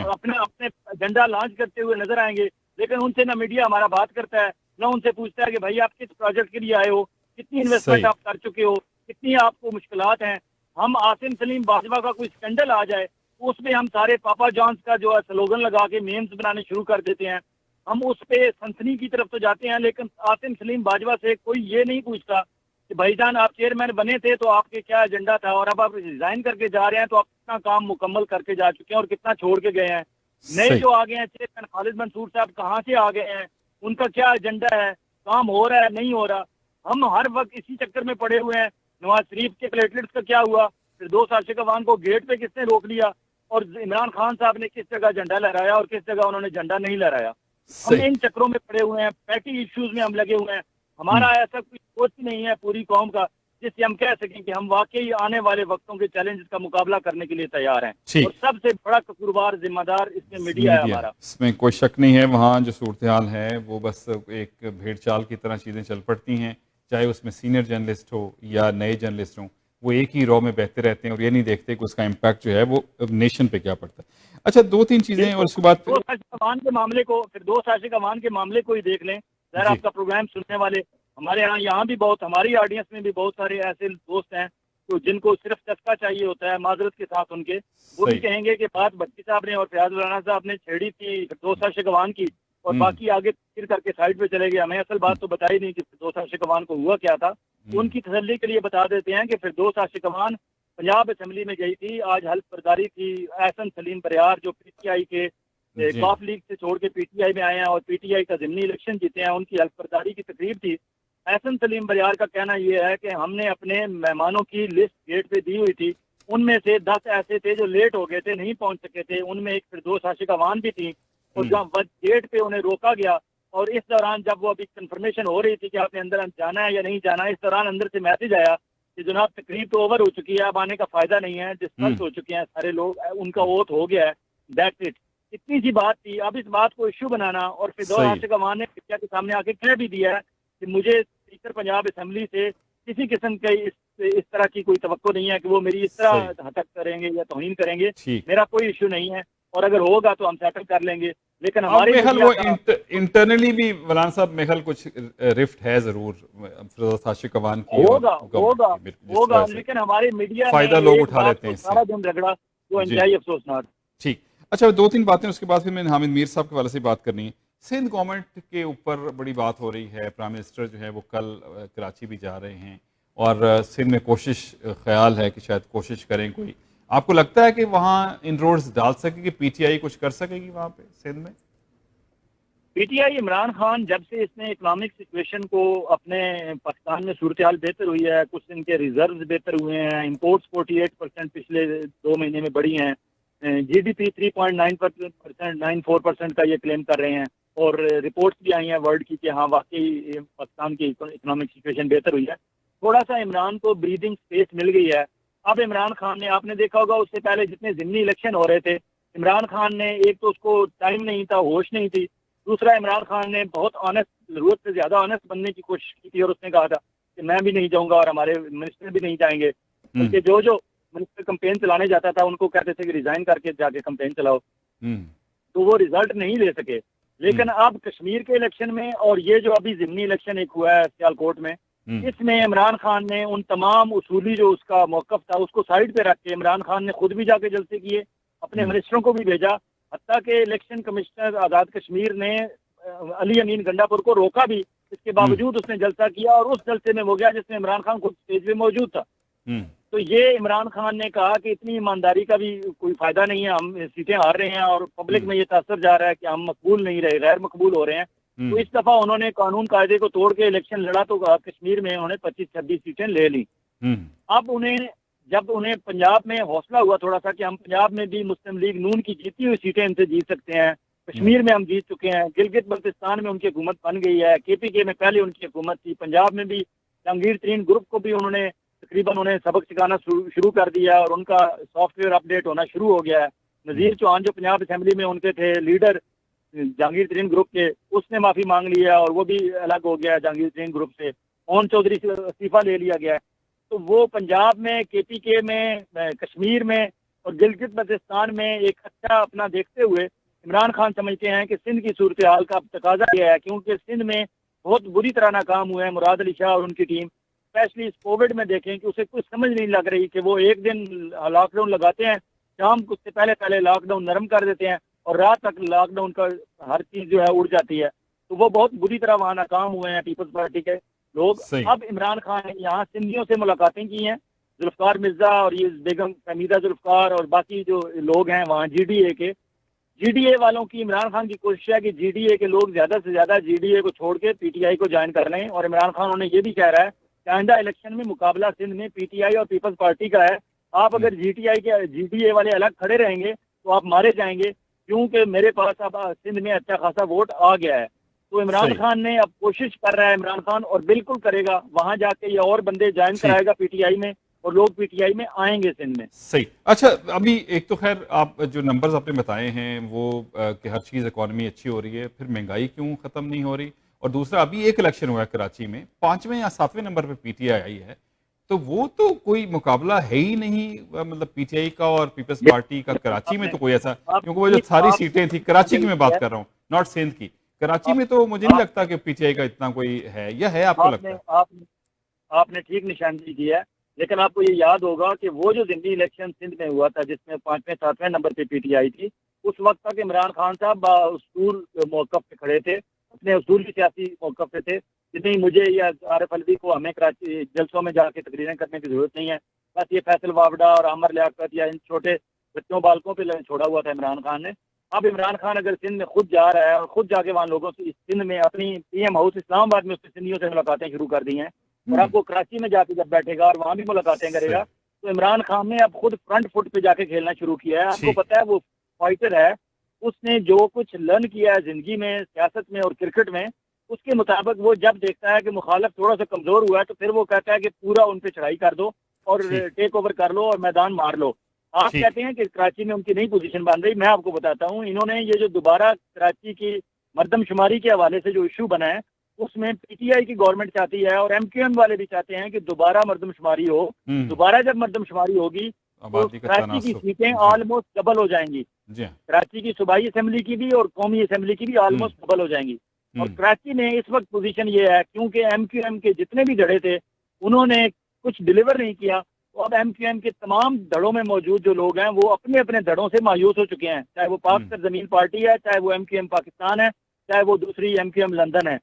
اپنے ایجنڈا لانچ کرتے ہوئے نظر آئیں گے. لیکن ان سے نہ میڈیا ہمارا بات کرتا ہے, نہ ان سے پوچھتا ہے کہ بھائی آپ کس پروجیکٹ کے لیے آئے ہو, کتنی انویسٹمنٹ آپ کر چکے ہو, کتنی آپ کو مشکلات ہیں. ہم عاصم سلیم باجوہ کا کوئی اسکینڈل آ جائے تو اس میں ہم سارے پاپا جانس کا جو ہے سلوگن لگا کے میمز بنانے شروع کر دیتے ہیں. ہم اس پہ سنسنی کی طرف تو جاتے ہیں, لیکن عاصم سلیم باجوہ سے کوئی یہ نہیں پوچھتا کہ بھائی جان آپ چیئرمین بنے تھے تو آپ کے کیا ایجنڈا تھا, اور اب آپ ریزائن کر کے جا رہے ہیں تو آپ کتنا کام مکمل کر کے جا چکے ہیں اور کتنا چھوڑ کے گئے ہیں. نئے جو آگے ہیں چیئرمین خالد منصور صاحب کہاں سے آ گئے ہیں, ان کا کیا ایجنڈا ہے, کام ہو رہا ہے نہیں ہو رہا. ہم ہر وقت اسی چکر میں پڑے ہوئے ہیں. نواز شریف کے پلیٹلیٹس کا کیا ہوا, پھر 2 سال عاشق افغان کو گیٹ پہ کس نے روک لیا, اور عمران خان صاحب نے کس جگہ جھنڈا لہرایا اور کس جگہ انہوں نے جھنڈا نہیں لہرایا. ہم ان چکروں میں پڑے ہوئے ہیں, پیٹی ایشوز میں ہم لگے ہوئے ہیں. ہمارا ایسا کوئی سوچ ہی نہیں ہے پوری قوم کا جس سے ہم کہہ سکیں کہ ہم واقعی آنے والے وقتوں کے چیلنجز کا مقابلہ کرنے کے لیے تیار ہیں. اور سب سے بڑا قصوروار ذمہ دار اس میں میڈیا ہے ہمارا. اس میں کوئی شک نہیں ہے, وہاں جو صورتحال ہے وہ بس ایک بھیڑ چال کی طرح چیزیں چل پڑتی ہیں, چاہے اس میں سینئر جرنلسٹ ہو یا نئے جرنلسٹ ہوں, وہ ایک ہی رو میں بہتے رہتے ہیں اور یہ نہیں دیکھتے کہ اس کا امپیکٹ جو ہے وہ نیشن پہ کیا پڑتا ہے. اچھا 2-3 چیزیں اور اس کے بعد دوست عاشق افغان کے معاملے کو, پھر دوست عاشق افغان کے معاملے کو ہی دیکھ لیں. ظاہر آپ کا پروگرام سننے والے ہمارے یہاں بھی بہت, ہماری آڈینس میں بھی بہت سارے ایسے دوست ہیں تو جن کو صرف چسکا چاہیے ہوتا ہے, معذرت کے ساتھ ان کے, وہ بھی کہیں گے کہ بات بچی صاحب نے اور فیاض رانا صاحب نے چھیڑی تھی دوست عاشق افغان کی, اور باقی آگے پھر کر کے سائڈ پہ چلے گئے. ہمیں اصل بات تو بتائی نہیں کہ دوست عاشق افغان کو ہوا کیا تھا. ان کی تسلی کے لیے بتا دیتے ہیں کہ پھر دوست عاشق افغان پنجاب اسمبلی میں گئی تھی, آج حلف برداری تھی. احسن سلیم بریار جو پی ٹی آئی کے کاف لیگ سے چھوڑ کے پی ٹی آئی میں آئے ہیں اور پی ٹی آئی کا ضمنی الیکشن جیتے ہیں, ان کی حلف برداری کی تقریب تھی. احسن سلیم بریار کا کہنا یہ ہے کہ ہم نے اپنے مہمانوں کی لسٹ گیٹ پہ دی ہوئی تھی, ان میں سے 10 ایسے تھے جو لیٹ ہو گئے تھے, نہیں پہنچ سکے تھے. ان میں ایک پھر 2 عاشق افغان بھی تھی, اور جہاں گیٹ پہ انہیں روکا گیا اور اس دوران جب وہ ابھی کنفرمیشن ہو رہی تھی کہ آپ نے اندر جانا ہے یا نہیں جانا ہے، اس دوران اندر سے میسج آیا کہ جناب تقریب تو اوور ہو چکی ہے، اب آنے کا فائدہ نہیں ہے، ڈسپرس ہو چکے ہیں سارے لوگ، ان کا ووٹ ہو گیا ہے، دیٹس اٹ. اتنی سی بات تھی. اب اس بات کو ایشو بنانا، اور پھر دو عاشق عوان نے میڈیا کے سامنے آ کے کہہ بھی دیا ہے کہ مجھے اسپیکر پنجاب اسمبلی سے کسی قسم کے اس طرح کی کوئی توقع نہیں ہے کہ وہ میری اس طرح ہتک کریں گے یا توہین کریں گے. میرا کوئی ایشو نہیں ہے، اور اگر ہوگا تو ہم سیٹل کر لیں گے. لیکن ہمارے وہ انٹرنلی بھی مولانا صاحب میخل کچھ رفٹ ہے ضرور فردوس عاشق عوان کی، ہوگا لیکن ہمارے میڈیا فائدہ لوگ اٹھا لیتے ہیں سارا دن رگڑا، جو انتہائی افسوسناک. ٹھیک. اچھا 2-3 باتیں اس کے بعد پھر میں حامد میر صاحب کے والے سے بات کرنی ہے. سندھ گورنمنٹ کے اوپر بڑی بات ہو رہی ہے، پرائم منسٹر جو ہے وہ کل کراچی بھی جا رہے ہیں، اور سندھ میں خیال ہے کہ شاید کوشش کریں کوئی. آپ کو لگتا ہے کہ وہاں ان روڈز ڈال سکے گی، پی ٹی آئی کچھ کر سکے گی وہاں پہ سندھ میں؟ P T I Imran Khan جب سے اس نے اکنامک سچویشن کو اپنے پاکستان میں صورتحال بہتر ہوئی ہے، کچھ ان کے ریزروز بہتر ہوئے ہیں، امپورٹس 48% پچھلے 2 مہینے میں بڑھی ہیں، جی ڈی پی 3.94% کا یہ کلیم کر رہے ہیں، اور رپورٹس بھی آئی ہیں ورلڈ کی کہ ہاں واقعی پاکستان کی اکنامک سچویشن بہتر ہوئی ہے. تھوڑا سا عمران کو بریدنگ اسپیس مل گئی ہے. اب عمران خان نے، آپ نے دیکھا ہوگا اس سے پہلے جتنے ضمنی الیکشن ہو رہے تھے، عمران خان نے ایک تو اس کو ٹائم نہیں تھا، ہوش نہیں تھی، دوسرا عمران خان نے بہت آنےسٹ، ضرورت سے زیادہ آنےسٹ بننے کی کوشش کی تھی، اور اس نے کہا تھا کہ میں بھی نہیں جاؤں گا اور ہمارے منسٹر بھی نہیں جائیں گے، بلکہ جو منسٹر کمپین چلانے جاتا تھا ان کو کہتے تھے کہ ریزائن کر کے جا کے کمپین چلاؤ. تو وہ ریزلٹ نہیں لے سکے. لیکن اب کشمیر کے الیکشن میں، اور یہ جو ابھی ضمنی الیکشن ایک ہوا ہے سیالکوٹ میں، اس میں عمران خان نے ان تمام اصولی جو اس کا موقف تھا اس کو سائڈ پہ رکھ کے عمران خان نے خود بھی جا کے جلسے کیے، اپنے منسٹروں کو بھی بھیجا، حتیٰ کہ الیکشن کمشنر آزاد کشمیر نے علی امین گنڈا پور کو روکا بھی. اس کے باوجود اس نے جلسہ کیا، اور اس جلسے میں وہ گیا جس میں عمران خان خود اسٹیج پہ موجود تھا. تو یہ عمران خان نے کہا کہ اتنی ایمانداری کا بھی کوئی فائدہ نہیں ہے، ہم سیٹیں ہار رہے ہیں اور پبلک میں یہ تاثر جا رہا ہے کہ ہم مقبول نہیں رہے، غیر مقبول ہو رہے ہیں. تو اس دفعہ انہوں نے قانون قاعدے کو توڑ کے الیکشن لڑا، تو کشمیر میں انہوں نے 25-26 سیٹیں لے لی. اب جب انہیں پنجاب میں حوصلہ ہوا تھوڑا سا کہ ہم پنجاب میں بھی مسلم لیگ نون کی جیتی ہوئی سیٹیں ان سے جیت سکتے ہیں، کشمیر میں ہم جیت چکے ہیں، گلگت بلتستان میں ان کی حکومت بن گئی ہے، کے پی کے میں پہلے ان کی حکومت تھی، پنجاب میں بھی جہانگیر ترین گروپ کو بھی انہوں نے تقریباً سبق سکھانا شروع کر دیا، اور ان کا سافٹ ویئر اپڈیٹ ہونا شروع ہو گیا ہے. نذیر چوہان جو پنجاب اسمبلی میں ان کے تھے لیڈر جہانگیر ترین گروپ کے، اس نے معافی مانگ لی ہے اور وہ بھی الگ ہو گیا ہے جہانگیر ترین گروپ سے. اون چودھری سے استعفیٰ لے لیا گیا ہے. تو وہ پنجاب میں، کے پی کے میں، کشمیر میں اور گلگت بلتستان میں ایک اچھا اپنا دیکھتے ہوئے عمران خان سمجھتے ہیں کہ سندھ کی صورتحال کا تقاضا یہ ہے، کیونکہ سندھ میں بہت بری طرح ناکام ہوئے ہیں مراد علی شاہ اور ان کی ٹیم. اسپیشلی اس کووڈ میں دیکھیں کہ اسے کچھ سمجھ نہیں لگ رہی کہ وہ ایک دن لاک ڈاؤن لگاتے ہیں، شام کو اس سے پہلے لاک ڈاؤن نرم کر دیتے ہیں، اور رات تک لاک ڈاؤن کا ہر چیز جو ہے اڑ جاتی ہے. تو وہ بہت بری طرح وہاں ناکام ہوئے ہیں پیپلز پارٹی کے لوگ. اب عمران خان نے یہاں سندھیوں سے ملاقاتیں کی ہیں، ذوالفقار مرزا اور یہ بیگم حمیدہ ذوالفقار اور باقی جو لوگ ہیں وہاں جی ڈی اے کے. جی ڈی اے والوں کی عمران خان کی کوشش ہے کہ جی ڈی اے کے لوگ زیادہ سے زیادہ جی ڈی اے کو چھوڑ کے پی ٹی آئی کو جوائن کر لیں. اور عمران خان انہیں یہ بھی کہہ رہا ہے کہ آئندہ الیکشن میں مقابلہ سندھ میں پی ٹی آئی اور پیپلز پارٹی کا ہے. آپ اگر جی ڈی اے والے الگ کھڑے رہیں گے تو آپ مارے جائیں گے، کیونکہ میرے پاس اب سندھ میں اچھا خاصا ووٹ آ گیا ہے. تو عمران خان نے اب کوشش کر رہا ہے، عمران خان، اور بالکل کرے گا، وہاں جا کے یہ اور بندے جوائن کرائے گا پی ٹی آئی میں، اور لوگ پی ٹی آئی میں آئیں گے سندھ میں. صحیح. اچھا ابھی ایک تو خیر آپ جو نمبرز آپ نے بتائے ہیں وہ کہ ہر چیز اکانومی اچھی ہو رہی ہے، پھر مہنگائی کیوں ختم نہیں ہو رہی، اور دوسرا ابھی ایک الیکشن ہوا ہے کراچی میں 5ویں یا 7ویں نمبر پہ پی ٹی آئی آئی ہے، تو وہ تو کوئی مقابلہ ہے ہی نہیں، مطلب پی ٹی آئی کا اور پیپلز پارٹی کا کراچی میں تو کوئی ایسا، کیونکہ وہ جو ساری سیٹیں تھیں کراچی کی میں بات کر رہا ہوں، ناٹ سندھ کی، کراچی میں تو مجھے نہیں لگتا کہ پی ٹی آئی کا اتنا کوئی ہے، یا ہے آپ کو لگتا ہے؟ آپ نے ٹھیک نشاندہی کی ہے، لیکن آپ کو یہ یاد ہوگا کہ وہ جو ضمنی الیکشن سندھ میں ہوا تھا جس میں 5ویں 7ویں نمبر پہ پی ٹی آئی تھی، اس وقت تک عمران خان صاحب بااصول موقف پہ کھڑے تھے، اپنے اصولی سیاسی موقف پہ تھے، جتنی مجھے یا عارف الوی کو ہمیں کراچی جلسوں میں جا کے تقریریں کرنے کی ضرورت نہیں ہے. بس یہ فیصل واوڈا اور عامر لیاقت یا ان چھوٹے بچوں بالکوں پہ چھوڑا ہوا تھا عمران خان نے. اب عمران خان اگر سندھ میں خود جا رہا ہے اور خود جا کے وہاں لوگوں سے سندھ میں اپنی پی ایم ہاؤس اسلام آباد میں اس نے سندھیوں سے ملاقاتیں شروع کر دی ہیں، اور اب وہ کراچی میں جا کے جب بیٹھے گا اور وہاں بھی ملاقاتیں کرے گا، تو عمران خان نے اب خود فرنٹ فٹ پہ جا کے کھیلنا شروع کیا ہے. آپ کو پتا ہے وہ فائٹر ہے، اس نے جو کچھ لرن کیا ہے زندگی میں، سیاست میں اور کرکٹ میں، اس کے مطابق وہ جب دیکھتا ہے کہ مخالف تھوڑا سا کمزور ہوا ہے تو پھر وہ کہتا ہے کہ پورا ان پہ چڑھائی کر دو اور ٹیک اوور کر لو اور میدان مار لو. آپ کہتے ہیں کہ کراچی میں ان کی نئی پوزیشن بن رہی. میں آپ کو بتاتا ہوں، انہوں نے یہ جو دوبارہ کراچی کی مردم شماری کے حوالے سے جو ایشو بنا ہے، اس میں پی ٹی آئی کی گورنمنٹ چاہتی ہے اور ایم کیو ایم والے بھی چاہتے ہیں کہ دوبارہ مردم شماری ہو. دوبارہ جب مردم شماری ہوگی تو کراچی کی سیٹیں آلموسٹ ڈبل ہو جائیں گی. کراچی کی صوبائی اسمبلی کی بھی اور قومی اسمبلی کی بھی آلموسٹ ڈبل ہو جائیں گی. اور کراچی میں اس وقت پوزیشن یہ ہے کیونکہ ایم کیو ایم کے جتنے بھی دھڑے تھے انہوں نے کچھ ڈیلیور نہیں کیا. تو اب ایم کیو ایم کے تمام دھڑوں میں موجود جو لوگ ہیں وہ اپنے اپنے دھڑوں سے مایوس ہو چکے ہیں، چاہے وہ پاک زمین پارٹی ہے، چاہے وہ ایم کیو ایم پاکستان ہے، چاہے وہ دوسری ایم کیو ایم لندن ہے.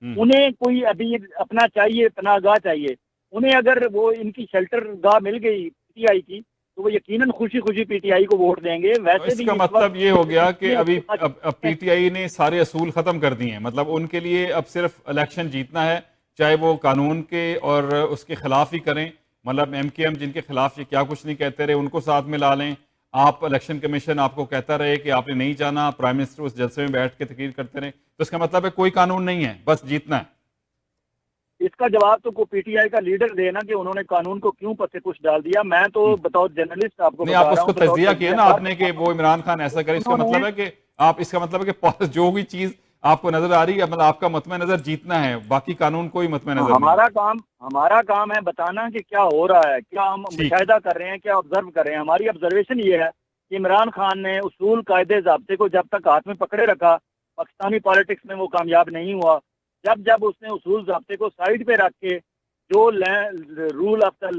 انہیں کوئی ابھی اپنا چاہیے، پناہ گاہ چاہیے. انہیں اگر وہ ان کی شیلٹر گاہ مل گئی پی ٹی آئی کی تو وہ یقیناً خوشی خوشی پی ٹی آئی کو ووٹ دیں گے. ویسے بھی اس کا مطلب یہ ہو گیا کہ ابھی اب پی ٹی آئی نے سارے اصول ختم کر دیے ہیں. مطلب ان کے لیے اب صرف الیکشن جیتنا ہے، چاہے وہ قانون کے اور اس کے خلاف ہی کریں. مطلب ایم کیو ایم جن کے خلاف یہ کیا کچھ نہیں کہتے رہے ان کو ساتھ میں لا لیں. آپ الیکشن کمیشن آپ کو کہتا رہے کہ آپ نے نہیں جانا، پرائم منسٹر اس جلسے میں بیٹھ کے تقریر کرتے رہے. تو اس کا مطلب ہے کوئی قانون نہیں ہے، بس جیتنا ہے. اس کا جواب تو پی ٹی آئی کا لیڈر دے نا کہ انہوں نے قانون کو کیوں پس پش ڈال دیا. میں تو بطور جرنلسٹ آپ کو نہیں، آپ اس کو تجزیہ کیا نا آپ نے کہ وہ عمران خان ایسا کرے. اس کا مطلب ہے کہ آپ اس کا مطلب ہے کہ جو بھی چیز آپ کو نظر آ رہی ہے، مطلب آپ کا مطمع نظر جیتنا ہے، باقی قانون کوئی مطمع نظر نہیں. ہمارا کام ہے بتانا کہ کیا ہو رہا ہے، کیا ہم مشاہدہ کر رہے ہیں، کیا آبزرو کر رہے ہیں. ہماری آبزرویشن یہ ہے کہ عمران خان نے اصول قاعدے ضابطے کو جب تک ہاتھ میں پکڑے رکھا پاکستانی پالیٹکس میں وہ کامیاب نہیں ہوا. جب اس نے اصول ضابطے کو سائیڈ پہ رکھ کے جو رول آف دا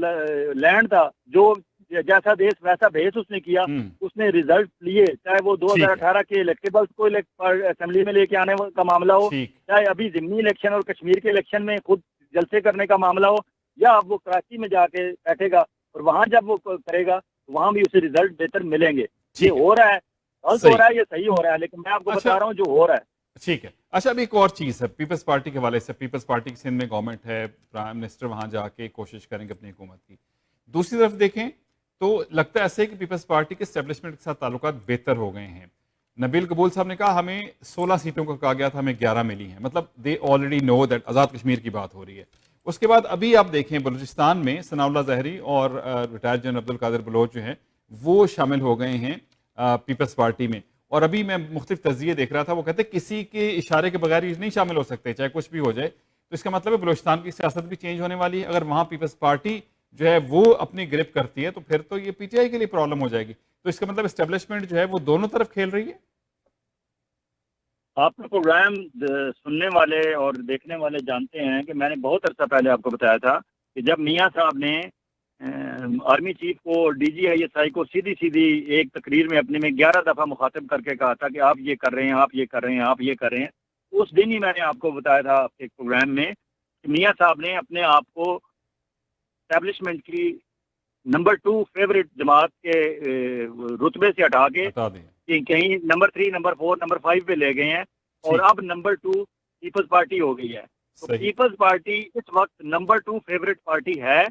لینڈ تھا، جو جیسا دیش ویسا بھیس اس نے کیا، اس نے ریزلٹ لیے. چاہے وہ 2018 کے الیکٹیبلز کو اسمبلی میں لے کے آنے کا معاملہ ہو، چاہے ابھی ضمنی الیکشن اور کشمیر کے الیکشن میں خود جلسے کرنے کا معاملہ ہو، یا اب وہ کراچی میں جا کے بیٹھے گا اور وہاں جب وہ کرے گا وہاں بھی اسے ریزلٹ بہتر ملیں گے. یہ ہو رہا ہے، غلط ہو رہا ہے، یہ صحیح ہو رہا ہے، لیکن میں آپ کو بتا رہا ہوں جو ہو رہا ہے. ٹھیک ہے. اچھا، ابھی ایک اور چیز ہے پیپلز پارٹی کے حوالے سے. پیپلز پارٹی کی سندھ میں گورنمنٹ ہے، پرائم منسٹر وہاں جا کے کوشش کریں گے اپنی حکومت کی. دوسری طرف دیکھیں تو لگتا ہے ایسے کہ پیپلز پارٹی کے اسٹیبلشمنٹ کے ساتھ تعلقات بہتر ہو گئے ہیں. نبیل قبول صاحب نے کہا ہمیں 16 سیٹوں کا کہا گیا تھا، ہمیں 11 ملی ہیں. مطلب they already know that Azad Kashmir کی بات ہو رہی ہے. اس کے بعد ابھی آپ دیکھیں بلوچستان میں ثناء اللہ ظاہری اور ریٹائرڈ جنرل عبد القادر بلوچ جو ہیں وہ شامل ہو گئے ہیں پیپلز پارٹی میں. اور ابھی میں مختلف تجزیے دیکھ رہا تھا، وہ کہتے ہیں کسی کے اشارے کے بغیر یہ نہیں شامل ہو سکتے چاہے کچھ بھی ہو جائے. تو اس کا مطلب ہے بلوچستان کی سیاست بھی چینج ہونے والی ہے. اگر وہاں پیپلز پارٹی جو ہے وہ اپنی گرپ کرتی ہے تو پھر تو یہ پی ٹی آئی کے لیے پرابلم ہو جائے گی. تو اس کا مطلب اسٹیبلشمنٹ جو ہے وہ دونوں طرف کھیل رہی ہے. آپ کا پروگرام سننے والے اور دیکھنے والے جانتے ہیں کہ میں نے بہت عرصہ پہلے آپ کو بتایا تھا کہ جب میاں صاحب نے آرمی چیف کو اور D G I S I کو سیدھی ایک تقریر میں اپنے میں 11 دفعہ مخاطب کر کے کہا تھا کہ آپ یہ کر رہے ہیں، آپ یہ کر رہے ہیں، آپ یہ کر رہے ہیں، اس دن ہی میں نے آپ کو بتایا تھا ایک پروگرام میں کہ میاں صاحب نے اپنے آپ کو اسٹیبلشمنٹ کی نمبر 2 فیوریٹ جماعت کے رتبے سے ہٹا کے کہیں نمبر 3، نمبر 4، نمبر 5 پہ لے گئے ہیں اور اب نمبر 2 پیپلز پارٹی ہو گئی ہے. تو پیپلز پارٹی اس وقت نمبر 2 فیوریٹ پارٹی ہے.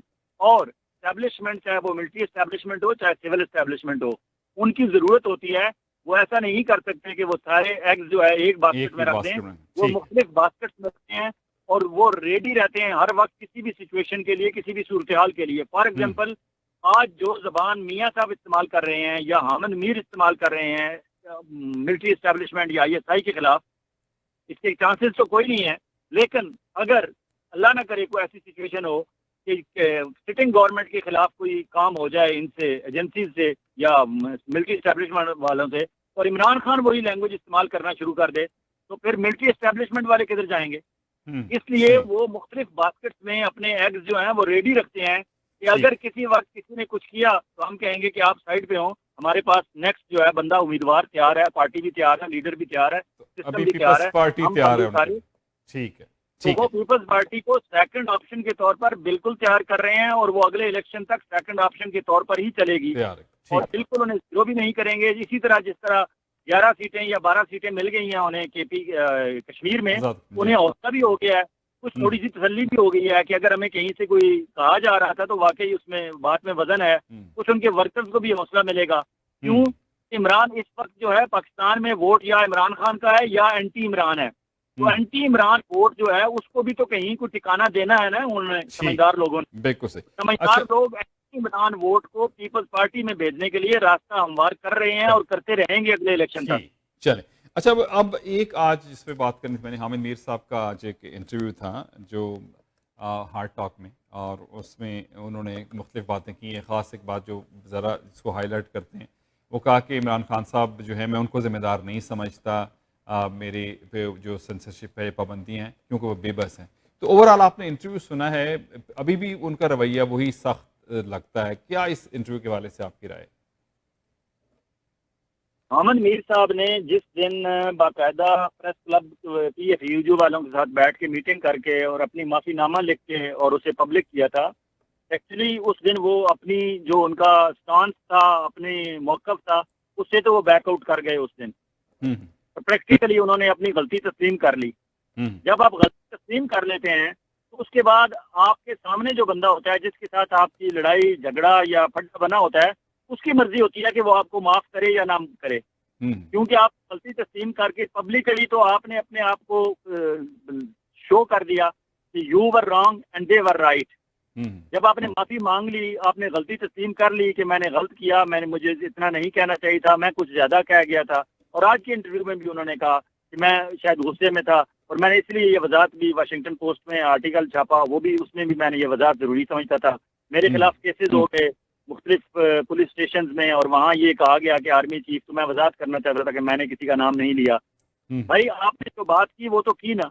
اور اسٹیبلشمنٹ چاہے وہ ملٹری اسٹیبلشمنٹ ہو چاہے سول اسٹیبلشمنٹ ہو، ان کی ضرورت ہوتی ہے. وہ ایسا نہیں کر سکتے کہ وہ سارے ایگز جو ہے ایک باسکٹ میں رکھ دیں. وہ مختلف باسکٹس میں رکھتے ہیں اور وہ ریڈی رہتے ہیں ہر وقت کسی بھی سچویشن کے لیے، کسی بھی صورتحال کے لیے. فار ایگزامپل آج جو زبان میاں صاحب استعمال کر رہے ہیں یا حامد میر استعمال کر رہے ہیں ملٹری اسٹیبلشمنٹ یا آئی ایس آئی کے خلاف، اس کے چانسز تو کوئی نہیں ہے. لیکن اگر اللہ نہ کرے کوئی ایسی سچویشن ہو کہ سٹنگ گورنمنٹ کے خلاف کوئی کام ہو جائے ان سے، ایجنسیز سے یا ملٹری اسٹیبلشمنٹ والوں سے، اور عمران خان وہی لینگویج استعمال کرنا شروع کر دے تو پھر ملٹری اسٹیبلشمنٹ والے کدھر جائیں گے؟ اس لیے وہ مختلف باسکٹس میں اپنے ایگز جو ہیں وہ ریڈی رکھتے ہیں کہ اگر کسی وقت کسی نے کچھ کیا تو ہم کہیں گے کہ آپ سائڈ پہ ہوں، ہمارے پاس نیکسٹ جو ہے بندہ امیدوار تیار ہے، پارٹی بھی تیار ہے، لیڈر بھی تیار ہے، سسٹم بھی تیار ہے. ٹھیک ہے. تو وہ پیپلز پارٹی کو سیکنڈ آپشن کے طور پر بالکل تیار کر رہے ہیں اور وہ اگلے الیکشن تک سیکنڈ آپشن کے طور پر ہی چلے گی اور بالکل انہیں زیرو بھی نہیں کریں گے. اسی طرح جس طرح 11 سیٹیں یا 12 سیٹیں مل گئی ہیں انہیں کے پی کشمیر میں، انہیں حوصلہ بھی ہو گیا ہے، کچھ تھوڑی سی تسلی بھی ہو گئی ہے کہ اگر ہمیں کہیں سے کوئی کہا جا رہا تھا تو واقعی اس میں بات میں وزن ہے. کچھ ان کے ورکرز کو بھی حوصلہ ملے گا. کیوں عمران اس وقت جو ہے پاکستان میں ووٹ یا عمران خان کا ہے یا اینٹی عمران ہے. تو اینٹی عمران ووٹ جو ہے اس کو بھی تو کہیں کو ٹھکانا دینا ہے نا انہوں نے, سمجھدار لوگوں نے. بالکل صحیح. سمجھدار لوگ اینٹی عمران ووٹ کو پیپلز پارٹی میں بھیجنے کے لیے راستہ ہموار کر رہے ہیں اور کرتے رہیں گے اگلے الیکشن تک. چلیں اچھا, اب ایک آج جس پہ بات کرنی تھی, میں نے حامد میر صاحب کا آج ایک انٹرویو تھا جو ہارٹ ٹاک میں, اور اس میں انہوں نے مختلف باتیں کی ہیں. خاص ایک بات جو ذرا اس کو ہائی لائٹ کرتے ہیں, وہ کہا کہ عمران خان صاحب جو ہے میں ان کو ذمہ دار نہیں سمجھتا, میرے پہ جو سنسرشپ ہے, پابندیاں ہیں, کیونکہ وہ بے بس ہیں. تو اوورآل آپ نے انٹرویو سنا ہے, ابھی بھی ان کا رویہ وہی سخت لگتا ہے. کیا اس انٹرویو کے حوالے سے آپ کی رائے؟ حامد میر صاحب نے جس دن باقاعدہ press club P if you والوں کے ساتھ بیٹھ کے میٹنگ کر کے اور اپنی معافی نامہ لکھ کے اور اسے پبلک کیا تھا, ایکچولی اس دن وہ اپنی جو ان کا سٹانس تھا, اپنی موقف تھا, اس سے تو وہ بیک آؤٹ کر گئے اس دن. پریکٹیکلی انہوں نے اپنی غلطی تسلیم کر لی. جب آپ غلطی تسلیم کر لیتے ہیں تو اس کے بعد آپ کے سامنے جو بندہ ہوتا ہے جس کے ساتھ آپ کی لڑائی جھگڑا یا پھڈا بنا ہوتا ہے, اس کی مرضی ہوتی ہے کہ وہ آپ کو معاف کرے یا نہ کرے. کیونکہ آپ غلطی تسلیم کر کے پبلکلی تو آپ نے اپنے آپ کو شو کر دیا کہ you were wrong and they were right. جب آپ نے معافی مانگ لی, آپ نے غلطی تسلیم کر لی کہ میں نے غلط کیا, مجھے اتنا نہیں کہنا چاہیے تھا, میں کچھ زیادہ کہہ گیا تھا. اور آج کے انٹرویو میں بھی انہوں نے کہا کہ میں شاید غصے میں تھا, اور میں نے اس لیے یہ وضاحت بھی واشنگٹن پوسٹ میں آرٹیکل چھاپا, وہ بھی اس میں بھی میں نے یہ وضاحت ضروری سمجھتا تھا. میرے خلاف کیسز ہو گئے مختلف پولیس اسٹیشنز میں, اور وہاں یہ کہا گیا کہ آرمی چیف, تو میں وضاحت کرنا چاہتا تھا کہ میں نے کسی کا نام نہیں لیا. بھائی آپ نے جو بات کی وہ تو کی نا.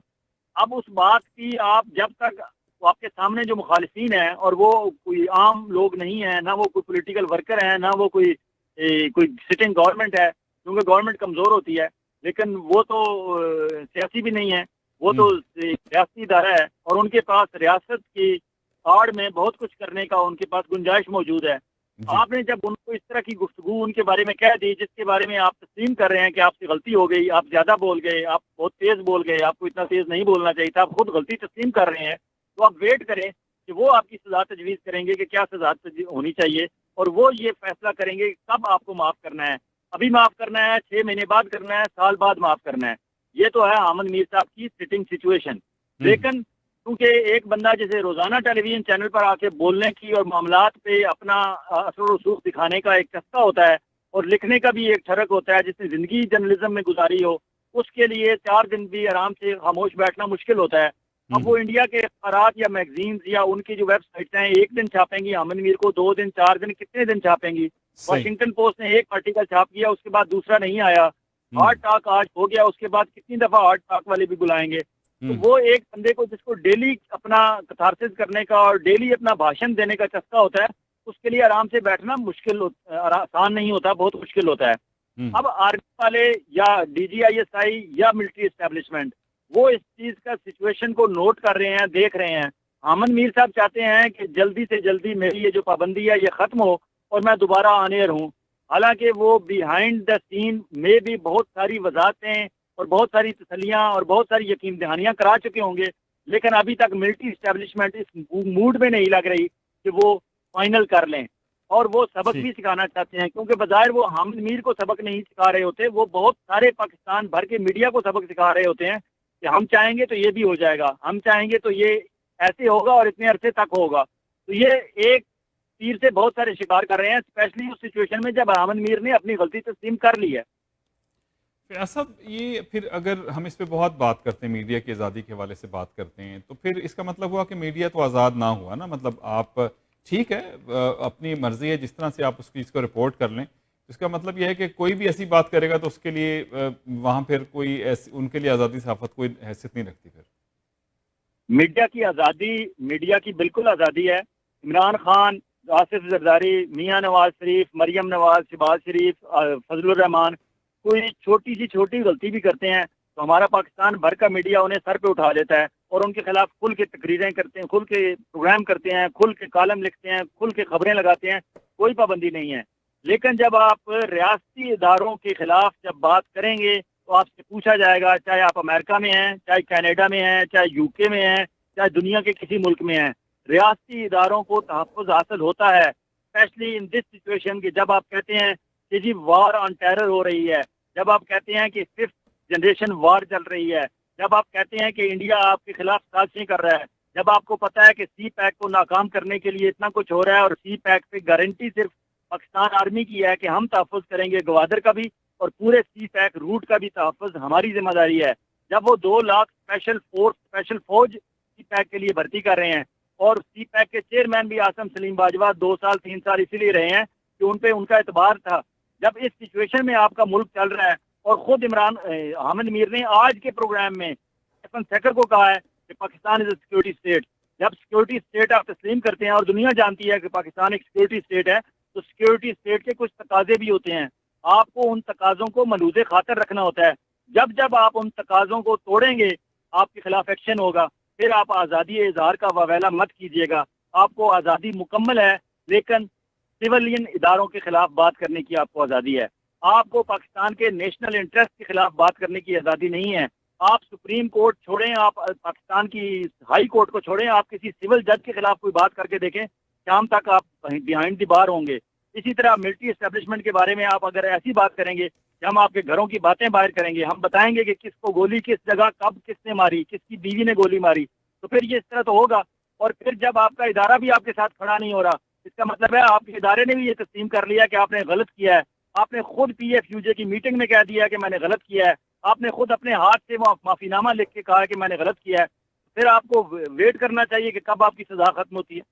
اب اس بات کی آپ جب تک آپ کے سامنے جو مخالفین ہیں, اور وہ کوئی عام لوگ نہیں ہیں, نہ وہ کوئی پولیٹیکل ورکر ہیں, نہ وہ کوئی سٹنگ گورنمنٹ ہے, کیونکہ گورنمنٹ کمزور ہوتی ہے, لیکن وہ تو سیاسی بھی نہیں ہے, وہ تو سیاسی ادارہ ہے, اور ان کے پاس ریاست کی آڑ میں بہت کچھ کرنے کا ان کے پاس گنجائش موجود ہے. آپ نے جب ان کو اس طرح کی گفتگو ان کے بارے میں کہہ دی جس کے بارے میں آپ تسلیم کر رہے ہیں کہ آپ سے غلطی ہو گئی, آپ زیادہ بول گئے, آپ بہت تیز بول گئے, آپ کو اتنا تیز نہیں بولنا چاہیے تھا, آپ خود غلطی تسلیم کر رہے ہیں, تو آپ ویٹ کریں کہ وہ آپ کی سزا تجویز کریں گے کہ کیا سزا ہونی چاہیے, اور وہ یہ فیصلہ کریں گے کب آپ کو معاف کرنا ہے. ابھی معاف کرنا ہے, 6 مہینے بعد کرنا ہے, سال بعد معاف کرنا ہے. یہ تو ہے حامد میر صاحب کی سٹنگ سچویشن. لیکن کیونکہ ایک بندہ جیسے روزانہ ٹیلی ویژن چینل پر آ کے بولنے کی اور معاملات پہ اپنا اثر و رسوخ دکھانے کا ایک چسکا ہوتا ہے, اور لکھنے کا بھی ایک ٹھڑک ہوتا ہے, جس نے زندگی جرنلزم میں گزاری ہو, اس کے لیے 4 دن بھی آرام سے خاموش بیٹھنا مشکل ہوتا ہے. اب وہ انڈیا کے اخبارات یا میگزینز یا ان کی جو ویب سائٹس ہیں, 1 دن چھاپیں گی حامد میر کو, 2 دن, 4 دن, کتنے دن چھاپیں گی. واشنگٹن پوسٹ نے ایک آرٹیکل چھاپ کیا, اس کے بعد دوسرا نہیں آیا. ہارٹ ٹاک آج ہو گیا, اس کے بعد کتنی دفعہ ہارٹ ٹاک والے بھی بلائیں گے. تو وہ ایک بندے کو جس کو ڈیلی اپنا کتھارسس کرنے کا اور ڈیلی اپنا بھاشن دینے کا چسکا ہوتا ہے, اس کے لیے آرام سے بیٹھنا مشکل آسان نہیں ہوتا, بہت مشکل ہوتا ہے. اب آرمی والے یا D G I S I یا ملٹری اسٹیبلشمنٹ وہ اس چیز کا سچویشن کو نوٹ کر رہے ہیں, دیکھ رہے ہیں. حامد میر صاحب چاہتے ہیں کہ جلدی سے جلدی میری یہ جو پابندی ہے یہ ختم ہو اور میں دوبارہ آن ایئر ہوں. حالانکہ وہ بیہائنڈ دا سین میں بھی بہت ساری وضاحتیں اور بہت ساری تسلیاں اور بہت ساری یقین دہانیاں کرا چکے ہوں گے, لیکن ابھی تک ملٹری اسٹیبلشمنٹ اس موڈ میں نہیں لگ رہی کہ وہ فائنل کر لیں. اور وہ سبق بھی سکھانا چاہتے ہیں, کیونکہ بظاہر وہ حامد میر کو سبق نہیں سکھا رہے ہوتے, وہ بہت سارے پاکستان بھر کے میڈیا کو سبق سکھا رہے ہوتے ہیں کہ ہم چاہیں گے تو یہ بھی ہو جائے گا, ہم چاہیں گے تو یہ ایسے ہوگا اور اتنے عرصے تک ہوگا. تو یہ ایک تیر سے بہت سارے شکار کر رہے ہیں, اسپیشلی اس سچویشن میں جب حامد میر نے اپنی غلطی تسلیم کر لی ہے. صاحب یہ پھر اگر ہم اس پہ بہت بات کرتے ہیں, میڈیا کی آزادی کے حوالے سے بات کرتے ہیں, تو پھر اس کا مطلب ہوا کہ میڈیا تو آزاد نہ ہوا نا. مطلب آپ ٹھیک ہے اپنی مرضی ہے جس طرح سے آپ اس چیز کو رپورٹ کر لیں, اس کا مطلب یہ ہے کہ کوئی بھی ایسی بات کرے گا تو اس کے لیے وہاں پھر کوئی ایسی ان کے لیے آزادی صحافت کوئی حیثیت نہیں رکھتی. پھر میڈیا کی آزادی, میڈیا کی بالکل آزادی ہے. عمران خان, آصف زرداری, میاں نواز شریف, مریم نواز, شہباز شریف, فضل الرحمان کوئی چھوٹی سی چھوٹی غلطی بھی کرتے ہیں تو ہمارا پاکستان بھر کا میڈیا انہیں سر پہ اٹھا لیتا ہے اور ان کے خلاف کھل کے تقریریں کرتے ہیں, کھل کے پروگرام کرتے ہیں, کھل کے کالم لکھتے ہیں, کھل کے خبریں لگاتے ہیں. کوئی پابندی نہیں ہے. لیکن جب آپ ریاستی اداروں کے خلاف جب بات کریں گے تو آپ سے پوچھا جائے گا, چاہے آپ امریکہ میں ہیں, چاہے کینیڈا میں ہیں, چاہے یو کے میں ہیں, چاہے دنیا کے کسی ملک میں ہیں, ریاستی اداروں کو تحفظ حاصل ہوتا ہے, اسپیشلی ان دس سچویشن کہ جب آپ کہتے ہیں کہ جی وار آن ٹیرر ہو رہی ہے، جب آپ کہتے ہیں کہ 5th جنریشن وار چل رہی ہے، جب آپ کہتے ہیں کہ انڈیا آپ کے خلاف سازشیں کر رہا ہے، جب آپ کو پتا ہے کہ سی پیک کو ناکام کرنے کے لیے اتنا کچھ ہو رہا ہے اور سی پیک پہ گارنٹی صرف پاکستان آرمی کی ہے کہ ہم تحفظ کریں گے گوادر کا بھی اور پورے سی پیک روٹ کا بھی تحفظ ہماری ذمہ داری ہے، جب وہ 2 لاکھ اسپیشل فوج سی پیک کے لیے بھرتی کر رہے ہیں اور سی پیک کے چیئرمین بھی آسم سلیم باجوہ 2 سال 3 سال اسی لیے رہے ہیں کہ ان پہ ان کا اعتبار تھا، جب اس سچویشن میں آپ کا ملک چل رہا ہے اور خود حامد میر نے آج کے پروگرام میں سیکر کو کہا ہے کہ پاکستان از اے سیکورٹی اسٹیٹ، جب سیکورٹی اسٹیٹ آپ تسلیم کرتے ہیں اور دنیا جانتی ہے کہ پاکستان ایک سیکورٹی اسٹیٹ ہے تو سیکورٹی اسٹیٹ کے کچھ تقاضے بھی ہوتے ہیں، آپ کو ان تقاضوں کو ملوز خاطر رکھنا ہوتا ہے، جب آپ ان تقاضوں کو توڑیں گے آپ کے خلاف ایکشن ہوگا، پھر آپ آزادی اظہار کا واویلا مت کیجیے گا، آپ کو آزادی مکمل ہے لیکن سیولین اداروں کے خلاف بات کرنے کی آپ کو آزادی ہے، آپ کو پاکستان کے نیشنل انٹرسٹ کے خلاف بات کرنے کی آزادی نہیں ہے، آپ سپریم کورٹ چھوڑیں، آپ پاکستان کی ہائی کورٹ کو چھوڑیں، آپ کسی سول جج کے خلاف کوئی بات کر کے دیکھیں، شام تک آپ بیہائنڈ دی بار ہوں گے۔ اسی طرح ملٹری اسٹیبلشمنٹ کے بارے میں آپ اگر ایسی بات کریں گے کہ ہم آپ کے گھروں کی باتیں باہر کریں گے، ہم بتائیں گے کہ کس کو گولی کس جگہ کب کس نے ماری، کس کی بیوی نے گولی ماری، تو پھر یہ اس طرح تو ہوگا، اور پھر جب آپ کا ادارہ بھی آپ کے ساتھ کھڑا نہیں ہو رہا، اس کا مطلب ہے آپ کے ادارے نے بھی یہ تسلیم کر لیا کہ آپ نے غلط کیا ہے، آپ نے خود پی ایف یو جے کی میٹنگ میں کہہ دیا کہ میں نے غلط کیا ہے، آپ نے خود اپنے ہاتھ سے معافی نامہ لکھ کے کہا کہ میں نے غلط کیا ہے، پھر آپ کو ویٹ کرنا چاہیے کہ کب آپ کی سزا ختم ہوتی ہے۔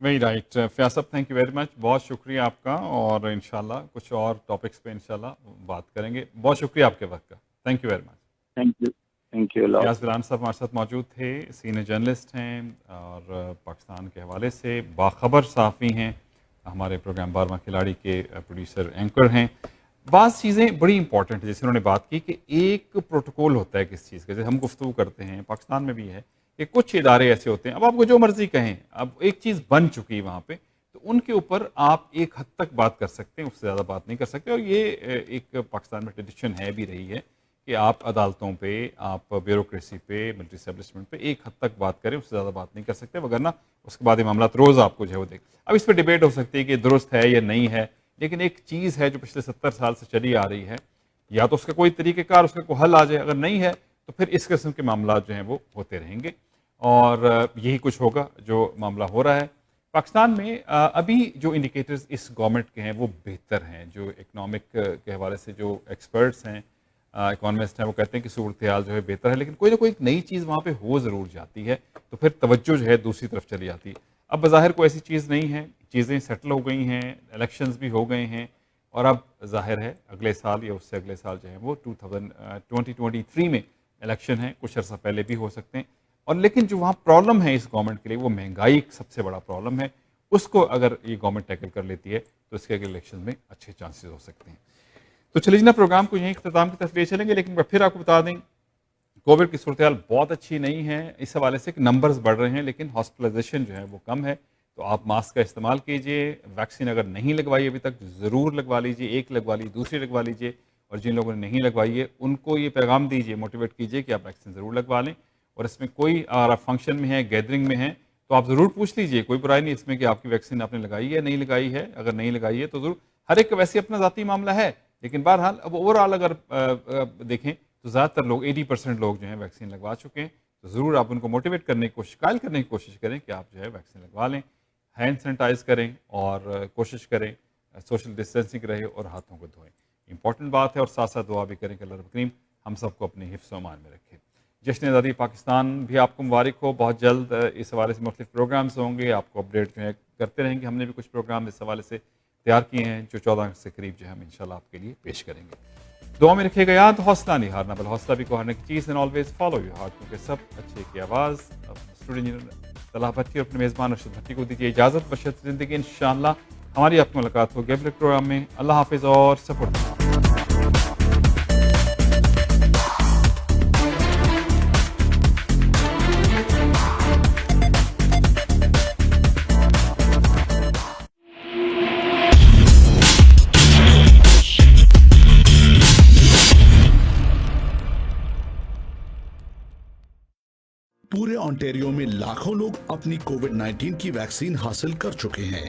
ویری رائٹ فیاض صاحب، تھینک یو ویری مچ، بہت شکریہ آپ کا، اور انشاءاللہ کچھ اور ٹاپکس پہ انشاءاللہ بات کریں گے، بہت شکریہ آپ کے وقت کا، thank you very much. Thank you Allah Fayyaz Veeran sahab ہمارے ساتھ موجود تھے، سینئر جرنلسٹ ہیں اور پاکستان کے حوالے سے باخبر صحافی ہیں، ہمارے پروگرام 12واں کھلاڑی کے پروڈیوسر اینکر ہیں۔ بعض چیزیں بڑی امپورٹنٹ ہیں، جیسے انہوں نے بات کی کہ ایک پروٹوکول ہوتا ہے کس چیز کا، جیسے ہم گفتگو کرتے ہیں پاکستان میں بھی ہے کہ کچھ ادارے ایسے ہوتے ہیں، اب آپ کو جو مرضی کہیں، اب ایک چیز بن چکی ہے وہاں پہ، تو ان کے اوپر آپ ایک حد تک بات کر سکتے ہیں، اس سے زیادہ بات نہیں کر سکتے، اور یہ ایک پاکستان میں ٹریڈیشن ہے بھی رہی ہے کہ آپ عدالتوں پہ، آپ بیوروکریسی پہ، ملٹری اسٹیبلشمنٹ پہ ایک حد تک بات کریں، اس سے زیادہ بات نہیں کر سکتے، وگرنہ اس کے بعد یہ معاملات روز آپ کو جو ہے وہ دیکھ، اب اس پہ ڈیبیٹ ہو سکتی ہے کہ درست ہے یا نہیں ہے، لیکن ایک چیز ہے جو پچھلے 70 سال سے چلی آ رہی ہے، یا تو اس کا کوئی طریقہ کار، اس کا کوئی حل آ جائے، اگر نہیں ہے تو پھر اس قسم کے معاملات جو ہیں وہ ہوتے رہیں گے، اور یہی کچھ ہوگا جو معاملہ ہو رہا ہے پاکستان میں۔ ابھی جو انڈیکیٹرز اس گورنمنٹ کے ہیں وہ بہتر ہیں، جو اکنامک کے حوالے سے جو ایکسپرٹس ہیں، اکانومسٹ ہیں، وہ کہتے ہیں کہ صورتحال جو ہے بہتر ہے، لیکن کوئی نہ کوئی ایک نئی چیز وہاں پہ ہو ضرور جاتی ہے، تو پھر توجہ جو ہے دوسری طرف چلی جاتی ہے۔ اب بظاہر کوئی ایسی چیز نہیں ہے، چیزیں سیٹل ہو گئی ہیں، الیکشنز بھی ہو گئے ہیں، اور اب ظاہر ہے اگلے سال یا اس سے اگلے سال جو ہے وہ 2023 میں الیکشن ہے، کچھ عرصہ پہلے بھی ہو سکتے ہیں، اور لیکن جو وہاں پرابلم ہے اس گورنمنٹ کے لیے وہ مہنگائی سب سے بڑا پرابلم ہے، اس کو اگر یہ گورنمنٹ ٹیکل کر لیتی ہے تو اس کے اگلے الیکشن میں اچھے چانسز ہو سکتے ہیں۔ تو چلیے جناب، پروگرام کو یہیں اختتام کی طرف لے چلیں گے، لیکن پھر آپ کو بتا دیں کووڈ کی صورتحال بہت اچھی نہیں ہے، اس حوالے سے کہ نمبرز بڑھ رہے ہیں لیکن ہاسپٹلائزیشن جو ہے وہ کم ہے، تو آپ ماسک کا استعمال کیجئے، ویکسین اگر نہیں لگوائی ابھی تک ضرور لگوا لیجئے، ایک لگوا لی دوسری لگوا لیجئے، اور جن لوگوں نے نہیں لگوائی ہے ان کو یہ پیغام دیجئے، موٹیویٹ کیجئے کہ آپ ویکسین ضرور لگوا لیں، اور اس میں کوئی اگر آپ فنکشن میں ہیں، گیدرنگ میں ہیں، تو آپ ضرور پوچھ لیجئے، کوئی برائی نہیں اس میں کہ آپ کی ویکسین آپ نے لگائی ہے نہیں لگائی ہے، اگر نہیں لگائی ہے تو ضرور، ہر ایک کا ویسے اپنا ذاتی معاملہ ہے، لیکن بہرحال اب اوور آل اگر دیکھیں تو زیادہ تر لوگ 80% لوگ جو ہیں ویکسین لگوا چکے ہیں، تو ضرور آپ ان کو موٹیویٹ کرنے کی کوشش، قائل کرنے کی کوشش کریں کہ آپ جو ہے ویکسین لگوا لیں، ہینڈ سینیٹائز کریں، اور کوشش کریں سوشل ڈسٹینسنگ رہے اور ہاتھوں کو دھوئیں، امپورٹنٹ بات ہے، اور ساتھ ساتھ دعا بھی کریں کہ اللہ رب کریم ہم سب کو اپنے حفظ و امان میں رکھے۔ جشن آزادی پاکستان بھی آپ کو مبارک ہو، بہت جلد اس حوالے سے مختلف پروگرامز ہوں گے، آپ کو اپڈیٹ جو ہے کرتے رہیں گے، ہم نے بھی کچھ پروگرام اس حوالے سے تیار کیے ہیں جو 14 اگست کے قریب جو ہے ہم انشاءاللہ آپ کے لیے پیش کریں گے۔ دعا میں رکھے گا یاد، حوصلہ نہیں ہارنا بل حوصلہ بھی کو ہارنے کی چیز، and always follow your heart, کیونکہ سب اچھے کی آواز۔ اسٹوڈیو انجینئر طلحہ بھٹی اور اپنے میزبان ارشد بھٹی کو دیجیے اجازت، بشرط زندگی انشاءاللہ ہماری آپ کی ملاقات ہوگی اگلے پروگرام میں۔ اللہ حافظ اور سپورٹ۔ پورے آنٹیریو میں لاکھوں لوگ اپنی کووڈ 19 کی ویکسین حاصل کر چکے ہیں۔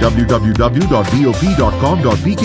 www.bop.com.pk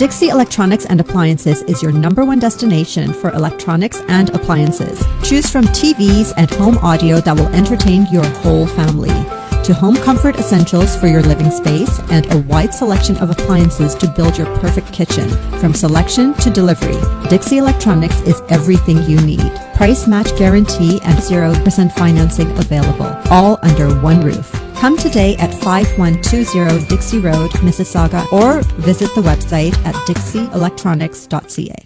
Dixie Electronics and Appliances is your #1 destination for electronics and appliances. Choose from TVs and home audio that will entertain your whole family, to home comfort essentials for your living space and a wide selection of appliances to build your perfect kitchen. From selection to delivery, Dixie Electronics is everything you need. Price match guarantee and 0% financing available, all under one roof. Come today at 5120 Dixie Road, Mississauga, or visit the website at dixieelectronics.ca.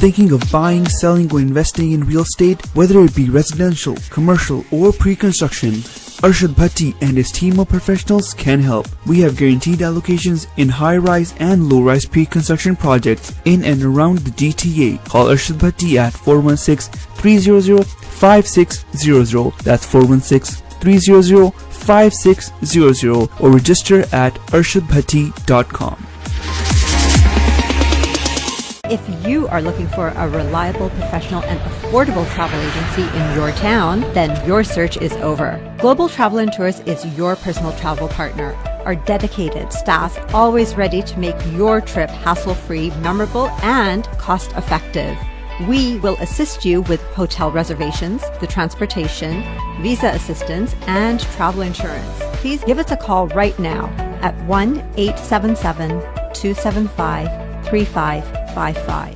Thinking of buying, selling, or investing in real estate, whether it be residential, commercial, or pre-construction, Arshad Bhatti and his team of professionals can help. We have guaranteed allocations in high-rise and low-rise pre-construction projects in and around the GTA. Call Arshad Bhatti at 416-300-5600. That's 416-300-5600 or register at arshadbhatti.com. If you are looking for a reliable, professional, and affordable travel agency in your town, then your search is over. Global Travel and Tours is your personal travel partner. Our dedicated staff, always ready to make your trip hassle-free, memorable, and cost-effective. We will assist you with hotel reservations, the transportation, visa assistance, and travel insurance. Please give us a call right now at 1-877-275-3555.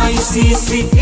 ICC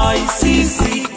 ICC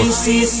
ICC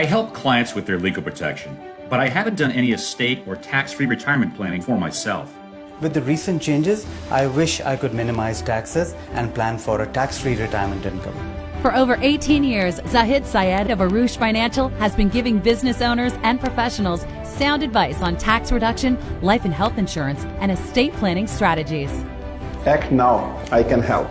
I help clients with their legal protection, but I haven't done any estate or tax-free retirement planning for myself. With the recent changes, I wish I could minimize taxes and plan for a tax-free retirement income. For over 18 years, Zahid Syed of Arush Financial has been giving business owners and professionals sound advice on tax reduction, life and health insurance, and estate planning strategies. Act now, I can help.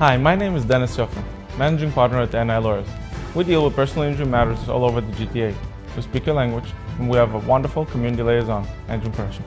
Hi, my name is Dennis Joffa, managing partner at NI Lawyers. We deal with personal injury matters all over the GTA. We speak your language, and we have a wonderful community liaison, Andrew Pressure.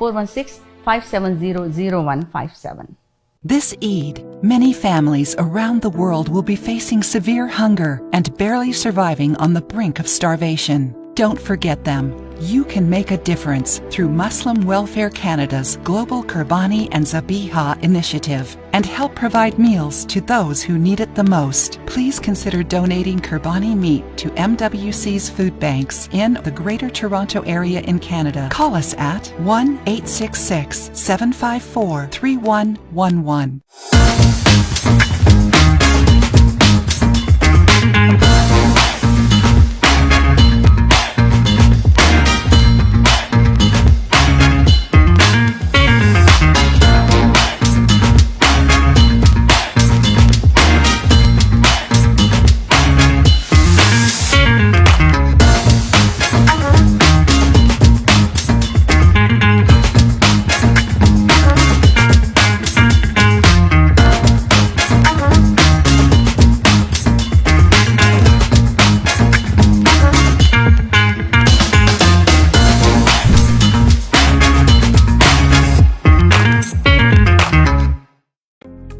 416-570-0157। This Eid, many families around the world will be facing severe hunger and barely surviving on the brink of starvation. Don't forget them. You can make a difference through Muslim Welfare Canada's Global Qurbani and Zabiha initiative and help provide meals to those who need it the most. Please consider donating Qurbani meat to MWC's food banks in the Greater Toronto Area in Canada. Call us at 1-866-754-3111.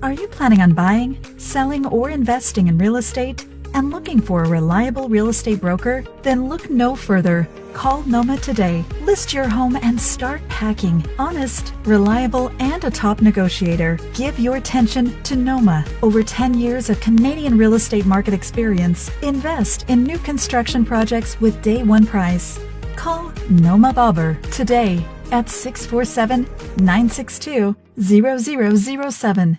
Are you planning on buying, selling, or investing in real estate and looking for a reliable real estate broker? Then look no further. Call Noma today. List your home and start packing. Honest, reliable, and a top negotiator. Give your attention to Noma. Over 10 years of Canadian real estate market experience. Invest in new construction projects with day one price. Call Noma Bobber today at 647-962-0007.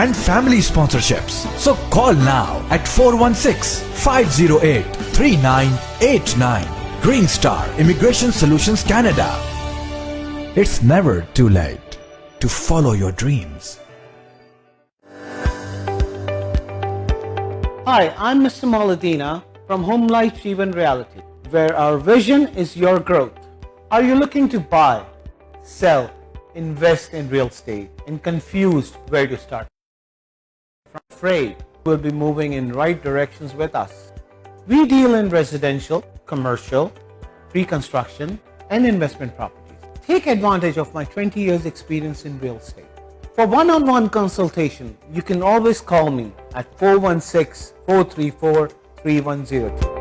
and family sponsorships. So call now at 416-508-3989. Green Star Immigration Solutions Canada. It's never too late to follow your dreams. Hi, I'm Mr. Maladina from Home Life Jeevan Reality, where our vision is your growth. Are you looking to buy, sell, invest in real estate and confused where to start? Afraid we'll be moving in right directions with us. We deal in residential, commercial, pre-construction and investment properties. Take advantage of my 20 years experience in real estate. For one-on-one consultation, you can always call me at 416-434-3102.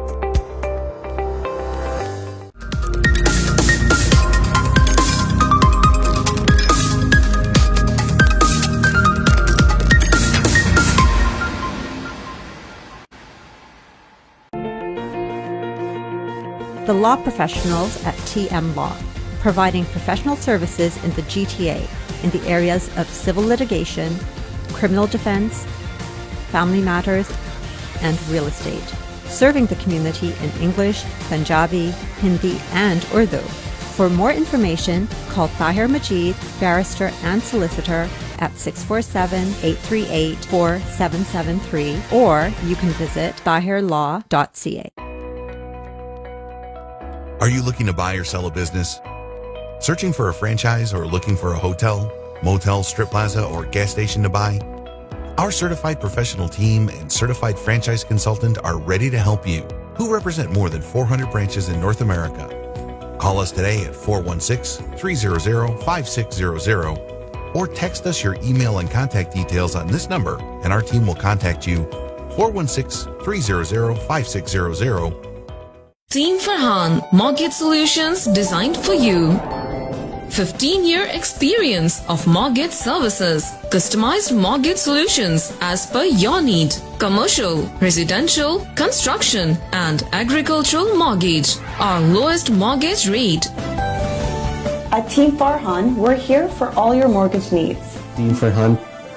The law professionals at TM Law, providing professional services in the GTA in the areas of civil litigation, criminal defense, family matters, and real estate. Serving the community in English, Punjabi, Hindi, and Urdu. For more information, call Tahir Majid, barrister and solicitor at 647-838-4773, or you can visit tahirlaw.ca. Are you looking to buy or sell a business? Searching for a franchise or looking for a hotel, motel, strip plaza, or gas station to buy? Our certified professional team and certified franchise consultant are ready to help you, who represent more than 400 branches in North America. Call us today at 416-300-5600 or text us your email and contact details on this number and our team will contact you. 416-300-5600. Team Farhan, mortgage solutions designed for you. 15-year experience of mortgage services, customized mortgage solutions as per your need, commercial, residential, construction and agricultural mortgage, our lowest mortgage rate. At Team Farhan, we're here for all your mortgage needs. Team Farhan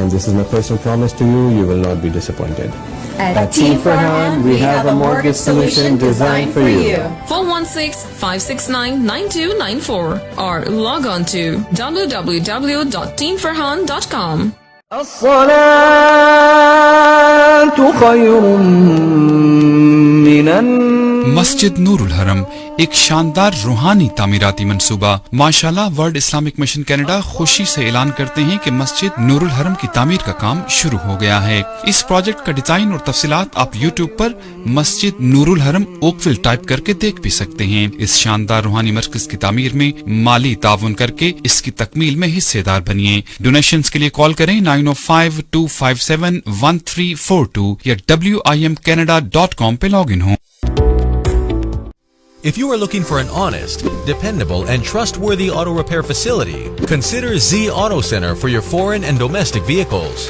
And this is my personal promise to you, you will not be disappointed. At Team Farhan, we have a mortgage solution designed for you. 416-569-9294 or log on to www.teamfarhan.com. الصلاة خير من النوم. مسجد نور الحرم ایک شاندار روحانی تعمیراتی منصوبہ. ماشاءاللہ ورلڈ اسلامک مشن کینیڈا خوشی سے اعلان کرتے ہیں کہ مسجد نور الحرم کی تعمیر کا کام شروع ہو گیا ہے. اس پروجیکٹ کا ڈیزائن اور تفصیلات آپ یوٹیوب پر مسجد نور الحرم اوکویل ٹائپ کر کے دیکھ بھی سکتے ہیں. اس شاندار روحانی مرکز کی تعمیر میں مالی تعاون کر کے اس کی تکمیل میں حصے دار بنیے. ڈونیشنز کے لیے کال کریں 9052571342 یا WIMCanada.com پہ لاگ ان ہوں. If you are looking for an honest, dependable, and trustworthy auto repair facility, consider Z Auto Center for your foreign and domestic vehicles.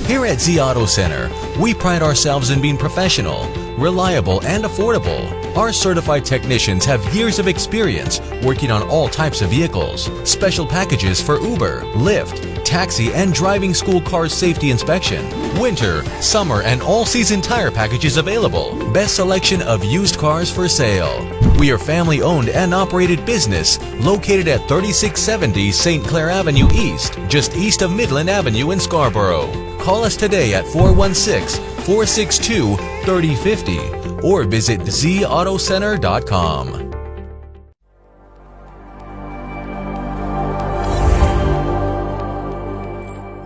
Here at Z Auto Center, we pride ourselves in being professional, reliable, and affordable. Our certified technicians have years of experience working on all types of vehicles. Special packages for Uber, Lyft, taxi, and driving school car safety inspection. Winter, summer, and all-season tire packages available. Best selection of used cars for sale. We are family-owned and operated business located at 3670 St. Clair Avenue East, just east of Midland Avenue in Scarborough. Call us today at 416-462-3050 or visit zautocenter.com.